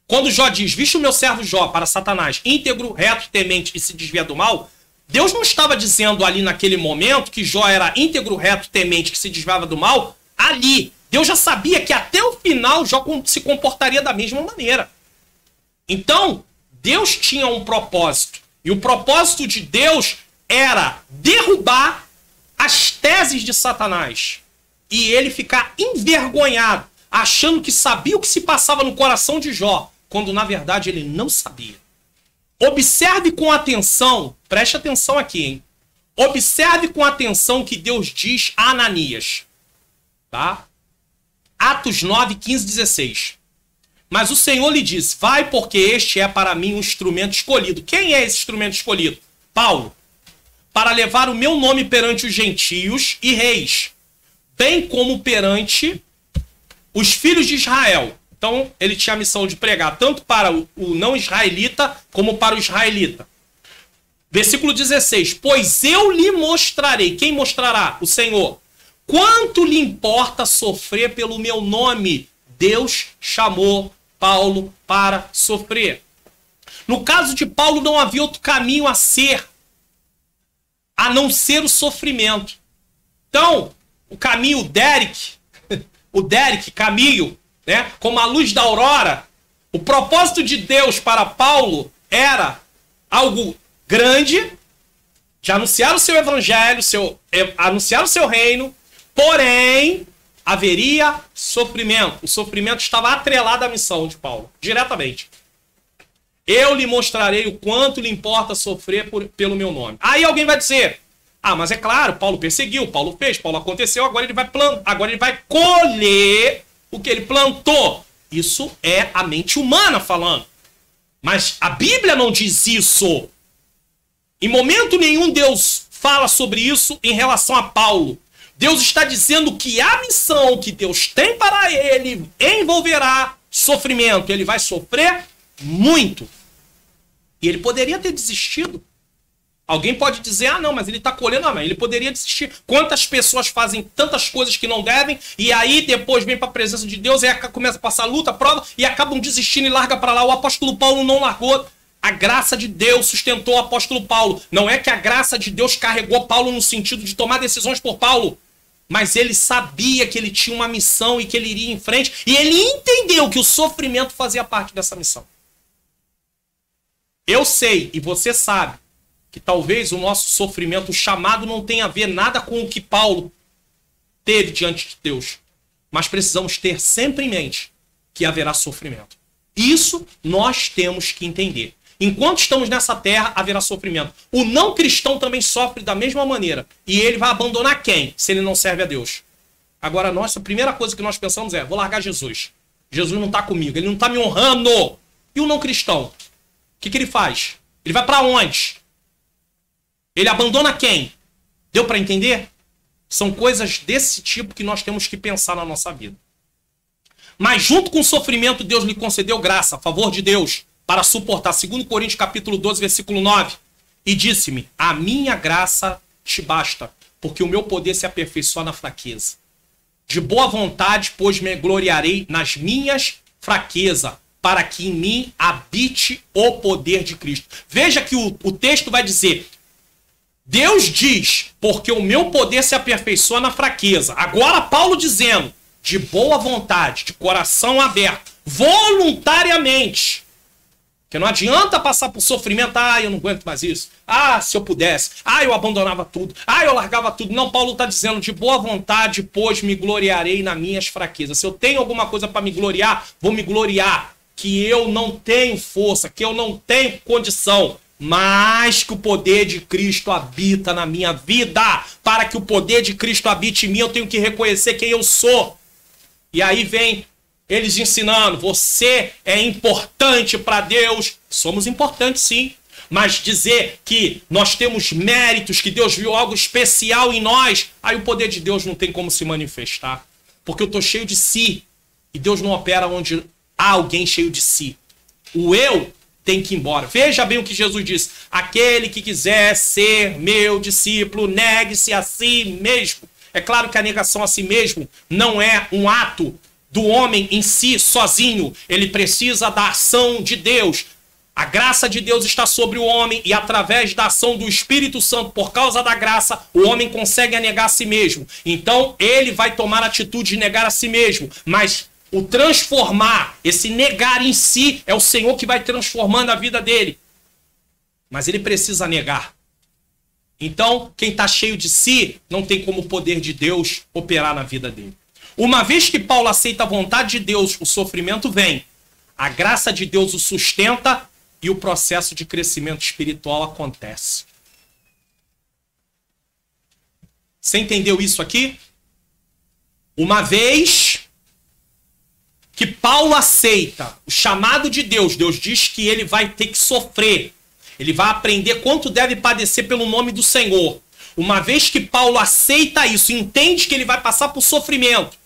Quando Jó diz, viste o meu servo Jó para Satanás, íntegro, reto, temente e se desvia do mal, Deus não estava dizendo ali naquele momento que Jó era íntegro, reto, temente, que se desviava do mal, ali. Deus já sabia que até o final Jó se comportaria da mesma maneira. Então, Deus tinha um propósito. E o propósito de Deus era derrubar as teses de Satanás. E ele ficar envergonhado, achando que sabia o que se passava no coração de Jó, quando na verdade ele não sabia. Observe com atenção, preste atenção aqui, hein? Observe com atenção o que Deus diz a Ananias. Tá? Atos 9, 15, 16. Mas o Senhor lhe disse, vai porque este é para mim um instrumento escolhido. Quem é esse instrumento escolhido? Paulo. Para levar o meu nome perante os gentios e reis, bem como perante os filhos de Israel. Então, ele tinha a missão de pregar tanto para o não israelita como para o israelita. Versículo 16. Pois eu lhe mostrarei. Quem mostrará? O Senhor. Quanto lhe importa sofrer pelo meu nome? Deus chamou Paulo para sofrer. No caso de Paulo, não havia outro caminho a não ser o sofrimento. Então, o caminho caminho, né, como a luz da aurora, o propósito de Deus para Paulo era algo grande, de anunciar o seu evangelho, anunciar o seu reino, porém, haveria sofrimento. O sofrimento estava atrelado à missão de Paulo, diretamente. Eu lhe mostrarei o quanto lhe importa sofrer pelo meu nome. Aí alguém vai dizer, mas é claro, Paulo perseguiu, Paulo fez, Paulo aconteceu, agora ele vai colher o que ele plantou. Isso é a mente humana falando. Mas a Bíblia não diz isso. Em momento nenhum Deus fala sobre isso em relação a Paulo. Deus está dizendo que a missão que Deus tem para ele envolverá sofrimento. Ele vai sofrer muito. E ele poderia ter desistido. Alguém pode dizer, não, mas ele está colhendo, mas ele poderia desistir. Quantas pessoas fazem tantas coisas que não devem, e aí depois vem para a presença de Deus, e aí começa a passar luta, prova, e acabam desistindo e larga para lá. O apóstolo Paulo não largou. A graça de Deus sustentou o apóstolo Paulo. Não é que a graça de Deus carregou Paulo no sentido de tomar decisões por Paulo, mas ele sabia que ele tinha uma missão e que ele iria em frente, e ele entendeu que o sofrimento fazia parte dessa missão. Eu sei, e você sabe, que talvez o nosso sofrimento, o chamado, não tenha a ver nada com o que Paulo teve diante de Deus. Mas precisamos ter sempre em mente que haverá sofrimento. Isso nós temos que entender. Enquanto estamos nessa terra, haverá sofrimento. O não cristão também sofre da mesma maneira. E ele vai abandonar quem? Se ele não serve a Deus. Agora, a primeira coisa que nós pensamos é, vou largar Jesus. Jesus não está comigo, ele não está me honrando. E o não cristão? O que ele faz? Ele vai para onde? Ele abandona quem? Deu para entender? São coisas desse tipo que nós temos que pensar na nossa vida. Mas junto com o sofrimento, Deus lhe concedeu graça, a favor de Deus, para suportar. 2 Coríntios capítulo 12, versículo 9. E disse-me, a minha graça te basta, porque o meu poder se aperfeiçoa na fraqueza. De boa vontade, pois me gloriarei nas minhas fraquezas, para que em mim habite o poder de Cristo. Veja que o texto vai dizer, Deus diz, porque o meu poder se aperfeiçoa na fraqueza. Agora Paulo dizendo, de boa vontade, de coração aberto, voluntariamente. Porque não adianta passar por sofrimento, eu não aguento mais isso. Se eu pudesse. Eu abandonava tudo. Eu largava tudo. Não, Paulo está dizendo, de boa vontade, pois me gloriarei nas minhas fraquezas. Se eu tenho alguma coisa para me gloriar, vou me gloriar. Que eu não tenho força, que eu não tenho condição. Mas que o poder de Cristo habita na minha vida. Para que o poder de Cristo habite em mim, eu tenho que reconhecer quem eu sou. E aí vem eles ensinando, você é importante para Deus. Somos importantes, sim. Mas dizer que nós temos méritos, que Deus viu algo especial em nós, aí o poder de Deus não tem como se manifestar. Porque eu estou cheio de si. E Deus não opera onde há alguém cheio de si. O eu tem que ir embora. Veja bem o que Jesus disse. Aquele que quiser ser meu discípulo, negue-se a si mesmo. É claro que a negação a si mesmo não é um ato do homem em si, sozinho. Ele precisa da ação de Deus. A graça de Deus está sobre o homem e através da ação do Espírito Santo, por causa da graça, o homem consegue negar a si mesmo. Então, ele vai tomar a atitude de negar a si mesmo. Mas o transformar, esse negar em si, é o Senhor que vai transformando a vida dele. Mas ele precisa negar. Então, quem está cheio de si, não tem como o poder de Deus operar na vida dele. Uma vez que Paulo aceita a vontade de Deus, o sofrimento vem. A graça de Deus o sustenta e o processo de crescimento espiritual acontece. Você entendeu isso aqui? Uma vez que Paulo aceita o chamado de Deus, Deus diz que ele vai ter que sofrer. Ele vai aprender quanto deve padecer pelo nome do Senhor. Uma vez que Paulo aceita isso, entende que ele vai passar por sofrimento.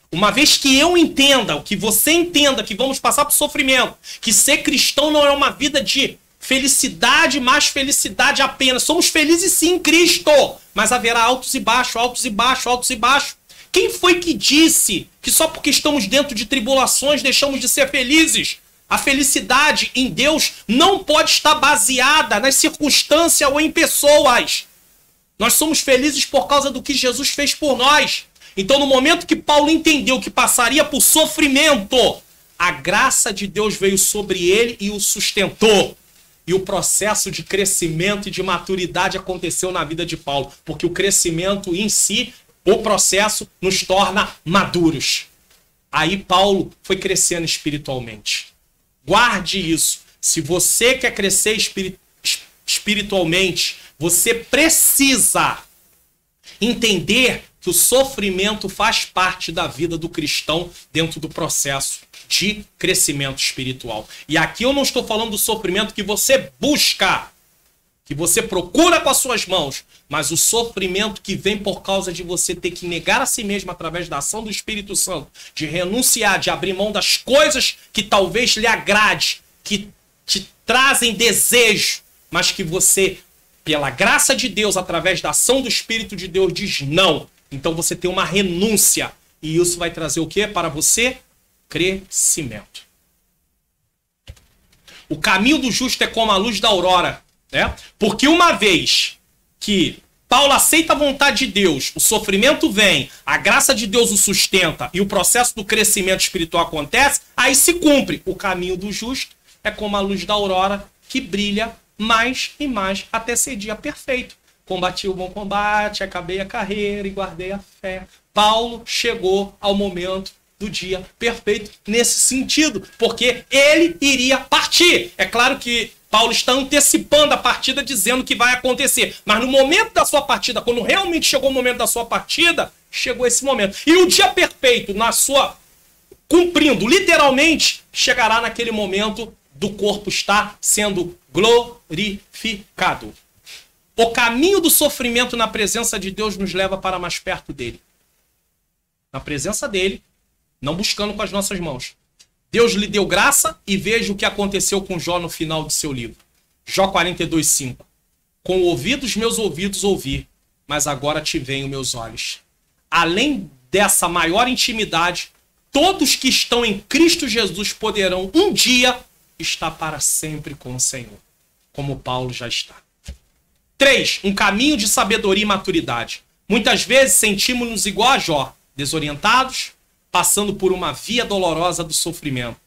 Uma vez que eu entenda, que você entenda que vamos passar por sofrimento, que ser cristão não é uma vida de felicidade, mais felicidade apenas. Somos felizes sim em Cristo, mas haverá altos e baixos, altos e baixos, altos e baixos. Quem foi que disse que só porque estamos dentro de tribulações deixamos de ser felizes? A felicidade em Deus não pode estar baseada nas circunstâncias ou em pessoas. Nós somos felizes por causa do que Jesus fez por nós. Então, no momento que Paulo entendeu que passaria por sofrimento, a graça de Deus veio sobre ele e o sustentou. E o processo de crescimento e de maturidade aconteceu na vida de Paulo. Porque o crescimento em si, o processo, nos torna maduros. Aí Paulo foi crescendo espiritualmente. Guarde isso. Se você quer crescer espiritualmente, você precisa entender que o sofrimento faz parte da vida do cristão dentro do processo de crescimento espiritual. E aqui eu não estou falando do sofrimento que você busca, que você procura com as suas mãos, mas o sofrimento que vem por causa de você ter que negar a si mesmo através da ação do Espírito Santo, de renunciar, de abrir mão das coisas que talvez lhe agrade, que te trazem desejo, mas que você, pela graça de Deus, através da ação do Espírito de Deus, diz não. Então você tem uma renúncia. E isso vai trazer o quê para você? Crescimento. O caminho do justo é como a luz da aurora, né? Porque uma vez que Paulo aceita a vontade de Deus, o sofrimento vem, a graça de Deus o sustenta e o processo do crescimento espiritual acontece, aí se cumpre. O caminho do justo é como a luz da aurora que brilha mais e mais até ser dia perfeito. Combati o bom combate, acabei a carreira e guardei a fé. Paulo chegou ao momento do dia perfeito nesse sentido, porque ele iria partir. É claro que Paulo está antecipando a partida, dizendo que vai acontecer. Mas no momento da sua partida, quando realmente chegou o momento da sua partida, chegou esse momento. E o dia perfeito, cumprindo literalmente, chegará naquele momento do corpo estar sendo glorificado. O caminho do sofrimento na presença de Deus nos leva para mais perto dele. Na presença dele, não buscando com as nossas mãos. Deus lhe deu graça e veja o que aconteceu com Jó no final de seu livro. Jó 42:5. Com ouvidos meus ouvidos ouvi, mas agora te veem meus olhos. Além dessa maior intimidade, todos que estão em Cristo Jesus poderão um dia estar para sempre com o Senhor, como Paulo já está. 3. Um caminho de sabedoria e maturidade. Muitas vezes sentimos-nos igual a Jó, desorientados, passando por uma via dolorosa do sofrimento.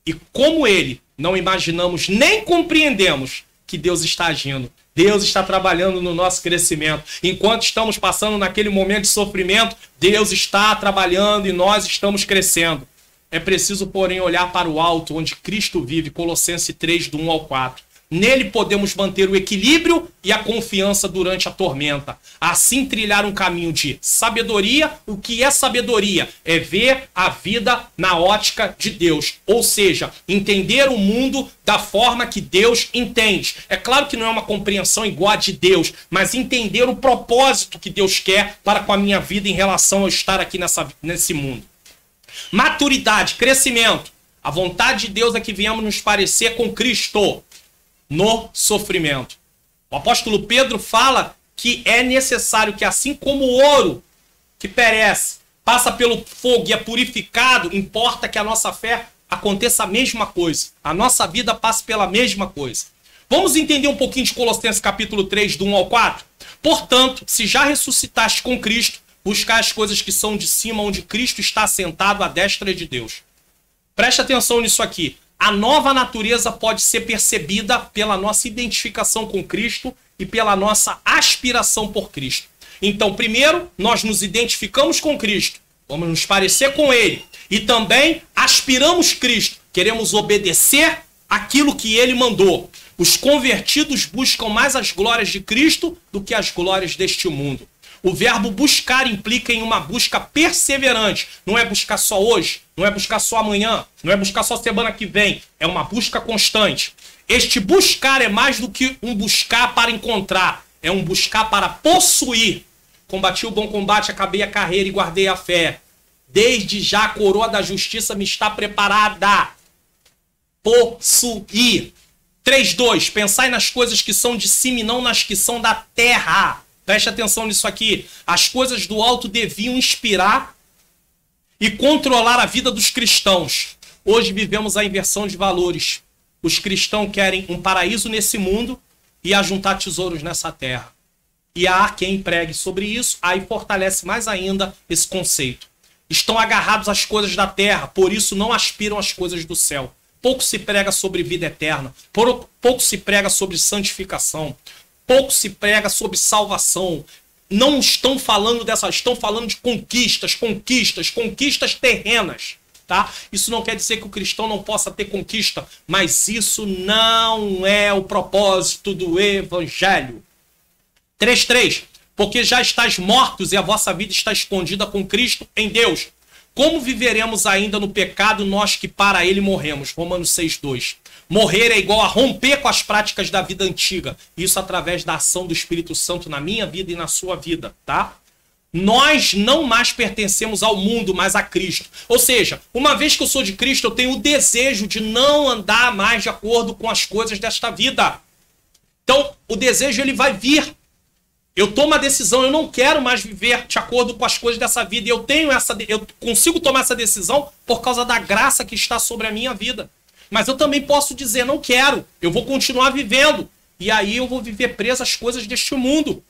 E como ele, não imaginamos nem compreendemos que Deus está agindo. Deus está trabalhando no nosso crescimento. Enquanto estamos passando naquele momento de sofrimento, Deus está trabalhando e nós estamos crescendo. É preciso, porém, olhar para o alto, onde Cristo vive, Colossenses 3, do 1 ao 4. Nele podemos manter o equilíbrio e a confiança durante a tormenta. Assim trilhar um caminho de sabedoria. O que é sabedoria? É ver a vida na ótica de Deus. Ou seja, entender o mundo da forma que Deus entende. É claro que não é uma compreensão igual a de Deus, mas entender o propósito que Deus quer para com a minha vida em relação a estar aqui nesse mundo. Maturidade, crescimento. A vontade de Deus é que venhamos nos parecer com Cristo no sofrimento. O apóstolo Pedro fala que é necessário que, assim como o ouro que perece, passa pelo fogo e é purificado, importa que a nossa fé aconteça a mesma coisa. A nossa vida passe pela mesma coisa. Vamos entender um pouquinho de Colossenses capítulo 3, do 1 ao 4? Portanto, se já ressuscitaste com Cristo, buscar as coisas que são de cima, onde Cristo está assentado à destra de Deus. Preste atenção nisso aqui. A nova natureza pode ser percebida pela nossa identificação com Cristo e pela nossa aspiração por Cristo. Então, primeiro, nós nos identificamos com Cristo, vamos nos parecer com Ele. E também aspiramos Cristo, queremos obedecer aquilo que Ele mandou. Os convertidos buscam mais as glórias de Cristo do que as glórias deste mundo. O verbo buscar implica em uma busca perseverante. Não é buscar só hoje, não é buscar só amanhã, não é buscar só semana que vem. É uma busca constante. Este buscar é mais do que um buscar para encontrar. É um buscar para possuir. Combati o bom combate, acabei a carreira e guardei a fé. Desde já a coroa da justiça me está preparada. Possuir. 3:2. Pensai nas coisas que são de cima e não nas que são da terra. Preste atenção nisso aqui. As coisas do alto deviam inspirar e controlar a vida dos cristãos. Hoje vivemos a inversão de valores. Os cristãos querem um paraíso nesse mundo e ajuntar tesouros nessa terra. E há quem pregue sobre isso, aí fortalece mais ainda esse conceito. Estão agarrados às coisas da terra, por isso não aspiram às coisas do céu. Pouco se prega sobre vida eterna, pouco se prega sobre santificação, pouco se prega sobre salvação. Não estão falando dessas, estão falando de conquistas terrenas. Tá? Isso não quer dizer que o cristão não possa ter conquista, mas isso não é o propósito do evangelho. 3:3. Porque já estáis mortos e a vossa vida está escondida com Cristo em Deus. Como viveremos ainda no pecado, nós que para ele morremos? Romanos 6:2. Morrer é igual a romper com as práticas da vida antiga. Isso através da ação do Espírito Santo na minha vida e na sua vida, tá? Nós não mais pertencemos ao mundo, mas a Cristo. Ou seja, uma vez que eu sou de Cristo, eu tenho o desejo de não andar mais de acordo com as coisas desta vida. Então, o desejo ele vai vir. Eu tomo a decisão, eu não quero mais viver de acordo com as coisas dessa vida. E eu consigo tomar essa decisão por causa da graça que está sobre a minha vida. Mas eu também posso dizer, não quero, eu vou continuar vivendo. E aí eu vou viver preso às coisas deste mundo.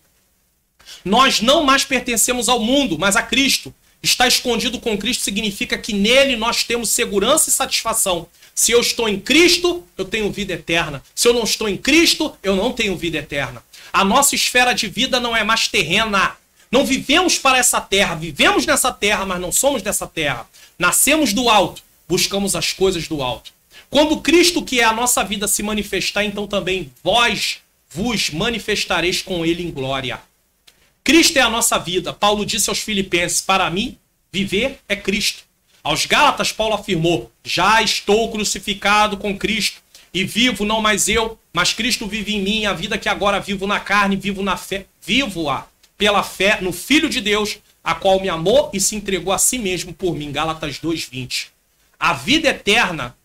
Nós não mais pertencemos ao mundo, mas a Cristo. Estar escondido com Cristo significa que nele nós temos segurança e satisfação. Se eu estou em Cristo, eu tenho vida eterna. Se eu não estou em Cristo, eu não tenho vida eterna. A nossa esfera de vida não é mais terrena. Não vivemos para essa terra. Vivemos nessa terra, mas não somos dessa terra. Nascemos do alto. Buscamos as coisas do alto. Quando Cristo, que é a nossa vida, se manifestar, então também vós vos manifestareis com ele em glória. Cristo é a nossa vida. Paulo disse aos Filipenses, para mim, viver é Cristo. Aos Gálatas, Paulo afirmou, já estou crucificado com Cristo. E vivo não mais eu, mas Cristo vive em mim. A vida que agora vivo na carne, vivo na fé, vivo-a pela fé no Filho de Deus, a qual me amou e se entregou a si mesmo por mim. Gálatas 2:20. A vida eterna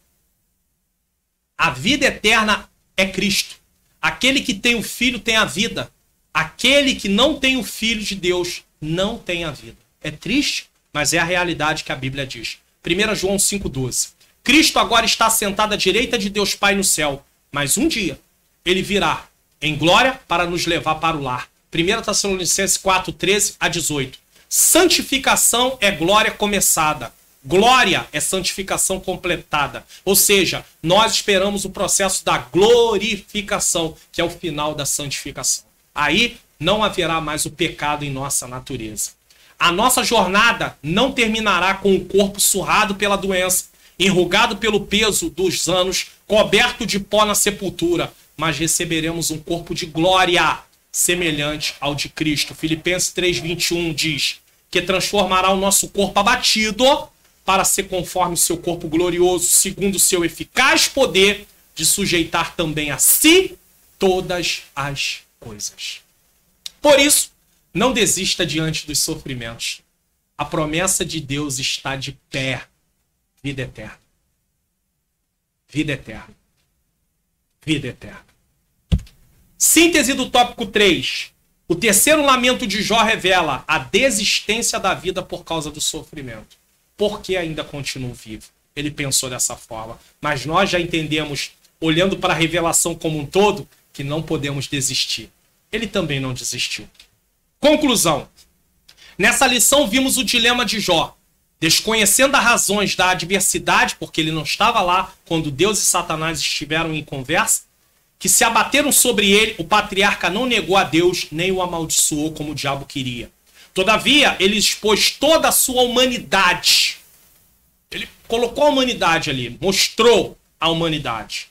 é Cristo. Aquele que tem o Filho tem a vida. Aquele que não tem o Filho de Deus não tem a vida. É triste, mas é a realidade que a Bíblia diz. 1 João 5:12. Cristo agora está assentado à direita de Deus Pai no céu, mas um dia ele virá em glória para nos levar para o lar. 1 Tessalonicenses 4:13-18. Santificação é glória começada. Glória é santificação completada. Ou seja, nós esperamos o processo da glorificação, que é o final da santificação. Aí não haverá mais o pecado em nossa natureza. A nossa jornada não terminará com o corpo surrado pela doença, enrugado pelo peso dos anos, coberto de pó na sepultura, mas receberemos um corpo de glória semelhante ao de Cristo. Filipenses 3:21 diz que transformará o nosso corpo abatido para ser conforme o seu corpo glorioso, segundo o seu eficaz poder de sujeitar também a si todas as coisas. Por isso, não desista diante dos sofrimentos. A promessa de Deus está de pé. Vida eterna. Vida eterna. Vida eterna. Síntese do tópico 3. O terceiro lamento de Jó revela a desistência da vida por causa do sofrimento. Por que ainda continuo vivo? Ele pensou dessa forma. Mas nós já entendemos, olhando para a revelação como um todo, que não podemos desistir. Ele também não desistiu. Conclusão. Nessa lição vimos o dilema de Jó. Desconhecendo as razões da adversidade, porque ele não estava lá quando Deus e Satanás estiveram em conversa, que se abateram sobre ele, o patriarca não negou a Deus, nem o amaldiçoou como o diabo queria. Todavia, ele expôs toda a sua humanidade. Ele colocou a humanidade ali, mostrou a humanidade.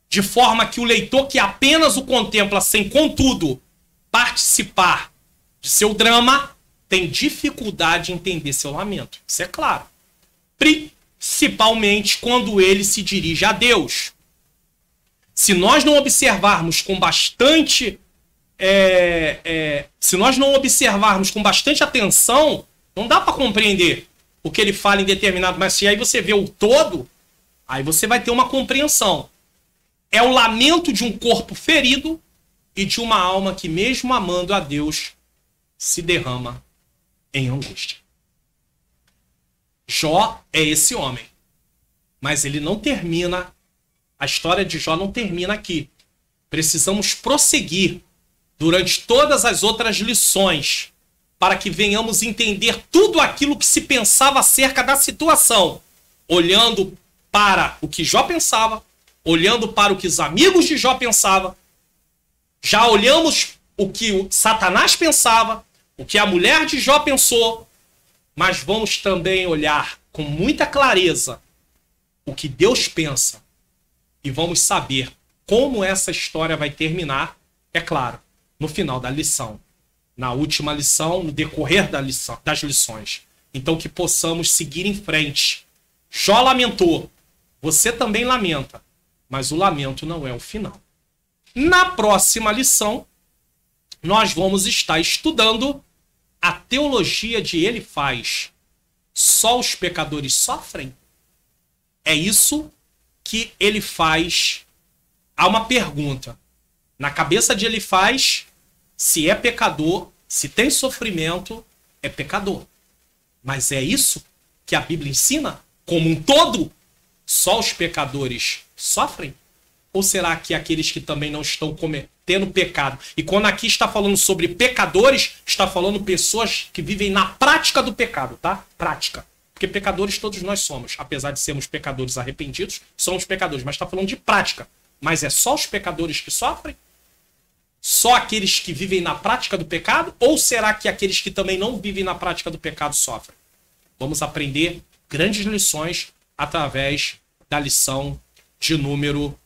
De forma que o leitor que apenas o contempla sem, contudo, participar de seu drama, tem dificuldade em entender seu lamento. Isso é claro. Principalmente quando ele se dirige a Deus. Se nós não observarmos com bastante atenção, não dá para compreender o que ele fala em determinado, mas se aí você vê o todo, aí você vai ter uma compreensão. É o lamento de um corpo ferido e de uma alma que, mesmo amando a Deus, se derrama em angústia. Jó é esse homem, mas ele não termina. A história de Jó não termina aqui. Precisamos prosseguir durante todas as outras lições para que venhamos entender tudo aquilo que se pensava acerca da situação, olhando para o que Jó pensava, olhando para o que os amigos de Jó pensavam. Já olhamos o que o Satanás pensava, o que a mulher de Jó pensou, mas vamos também olhar com muita clareza o que Deus pensa. E vamos saber como essa história vai terminar, é claro, no final da lição. Na última lição, no decorrer das lições. Então que possamos seguir em frente. Jó lamentou. Você também lamenta. Mas o lamento não é o final. Na próxima lição, nós vamos estar estudando a teologia de Elifaz. Só os pecadores sofrem? É isso que Elifaz. Há uma pergunta. Na cabeça de Elifaz, se é pecador, se tem sofrimento, é pecador. Mas é isso que a Bíblia ensina? Como um todo? Só os pecadores sofrem? Ou será que aqueles que também não estão cometendo pecado? E quando aqui está falando sobre pecadores, está falando pessoas que vivem na prática do pecado, tá? Prática. Porque pecadores todos nós somos. Apesar de sermos pecadores arrependidos, somos pecadores. Mas está falando de prática. Mas é só os pecadores que sofrem? Só aqueles que vivem na prática do pecado? Ou será que aqueles que também não vivem na prática do pecado sofrem? Vamos aprender grandes lições através da lição de número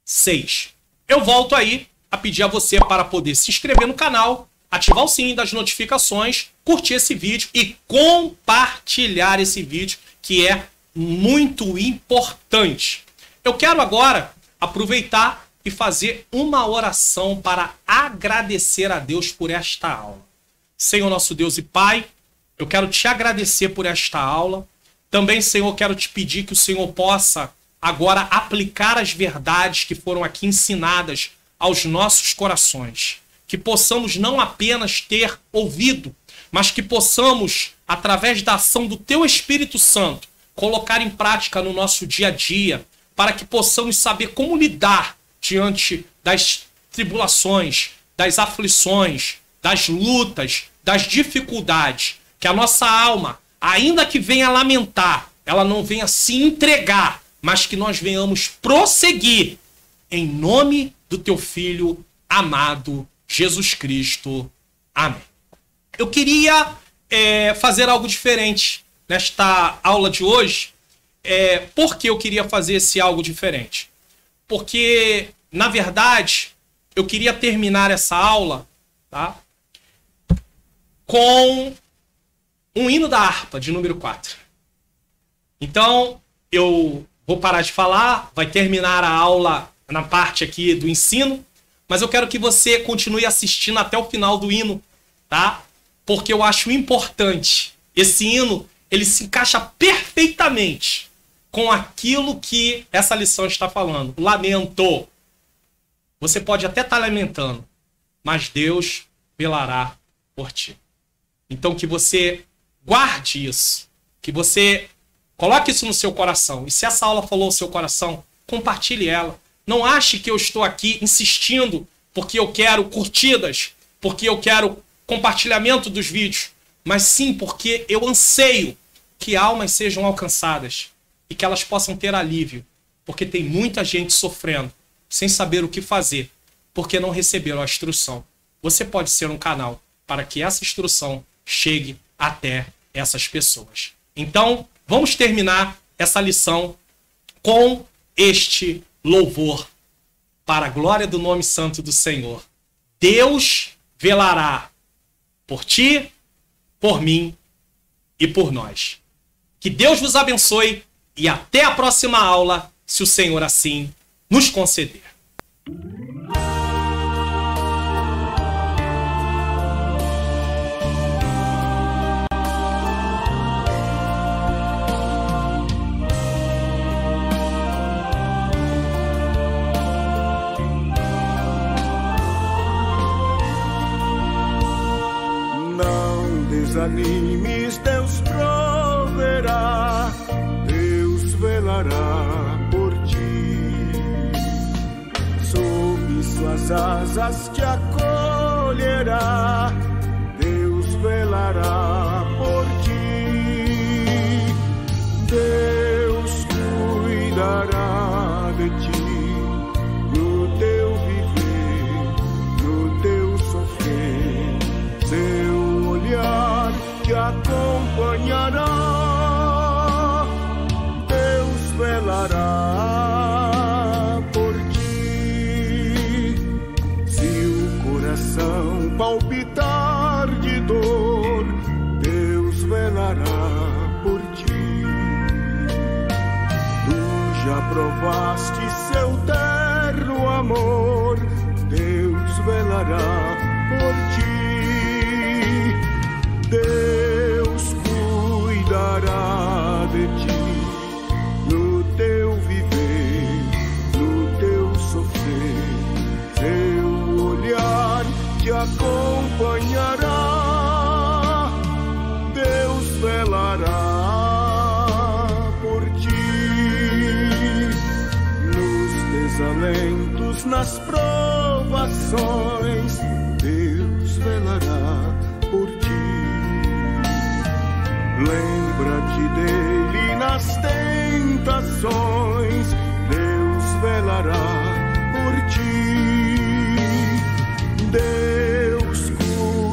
6. Eu volto aí a pedir a você para poder se inscrever no canal, ativar o sininho das notificações, curtir esse vídeo e compartilhar esse vídeo, que é muito importante. Eu quero agora aproveitar e fazer uma oração para agradecer a Deus por esta aula. Senhor nosso Deus e Pai, eu quero te agradecer por esta aula. Também, Senhor, quero te pedir que o Senhor possa agora aplicar as verdades que foram aqui ensinadas aos nossos corações. Que possamos não apenas ter ouvido, mas que possamos, através da ação do Teu Espírito Santo, colocar em prática no nosso dia a dia, para que possamos saber como lidar diante das tribulações, das aflições, das lutas, das dificuldades. Que a nossa alma, ainda que venha lamentar, ela não venha se entregar, mas que nós venhamos prosseguir em nome do Teu Filho amado, Jesus Cristo. Amém. Eu queria fazer algo diferente nesta aula de hoje. Por que eu queria fazer esse algo diferente? Porque, na verdade, eu queria terminar essa aula, tá, com um hino da harpa, de número 4. Então, eu vou parar de falar, vai terminar a aula na parte aqui do ensino, mas eu quero que você continue assistindo até o final do hino, tá? Porque eu acho importante. Esse hino, ele se encaixa perfeitamente com aquilo que essa lição está falando. Lamento. Você pode até estar lamentando, mas Deus velará por ti. Então que você guarde isso, que você coloque isso no seu coração. E se essa aula falou no seu coração, compartilhe ela. Não ache que eu estou aqui insistindo porque eu quero curtidas, porque eu quero compartilhamento dos vídeos, mas sim porque eu anseio que almas sejam alcançadas e que elas possam ter alívio, porque tem muita gente sofrendo, sem saber o que fazer, porque não receberam a instrução. Você pode ser um canal para que essa instrução chegue até essas pessoas. Então, vamos terminar essa lição com este louvor para a glória do nome santo do Senhor. Deus velará por ti, por mim e por nós. Que Deus vos abençoe e até a próxima aula, se o Senhor assim nos conceder. Desanimes, Deus proverá, Deus velará por ti. Sob suas asas te acolherá, Deus velará por ti. Deus cuidará de ti, no teu viver, no teu sofrer. Seu olhar te acompanhará, Deus velará por ti. Se o coração palpitar de dor, Deus velará por ti. Tu já provaste seu terno amor, Deus velará por ti. Deus cuidará de ti, no teu viver, no teu sofrer. Seu olhar te acompanhará, Deus velará por ti. Nos desalentos, nas provações, Deus velará por ti. Lembra-te dele nas tentações, Deus velará por ti. Deus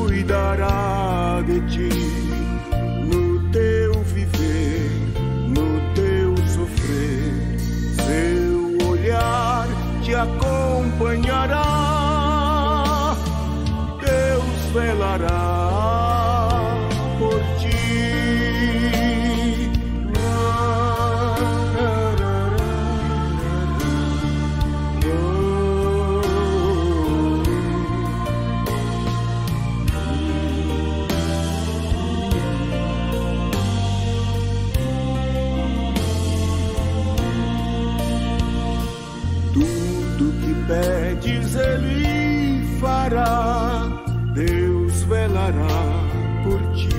cuidará de ti, no teu viver, no teu sofrer. Seu olhar te acompanhará, Deus velará por ti. Pedes, ele fará, Deus velará por ti.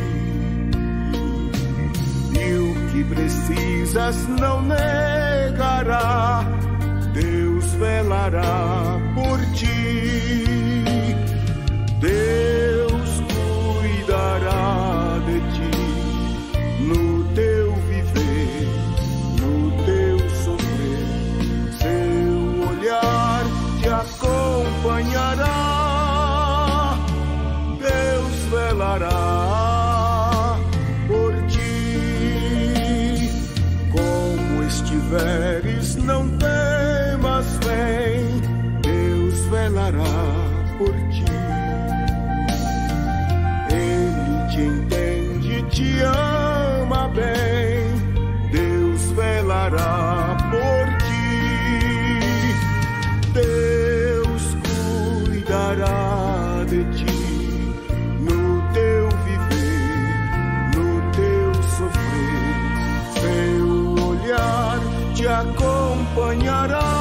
E o que precisas não negará, Deus velará por ti. Deus cuidará de ti, no teu viver, no teu sofrer. Seu olhar te acompanhará, Deus velará por ti. Como estiveres, não temas, vem, Deus velará por ti. Ele te entende, te ama bem, Deus velará por ti. Deus cuidará de ti, no teu viver, no teu sofrer. Seu olhar acompañará.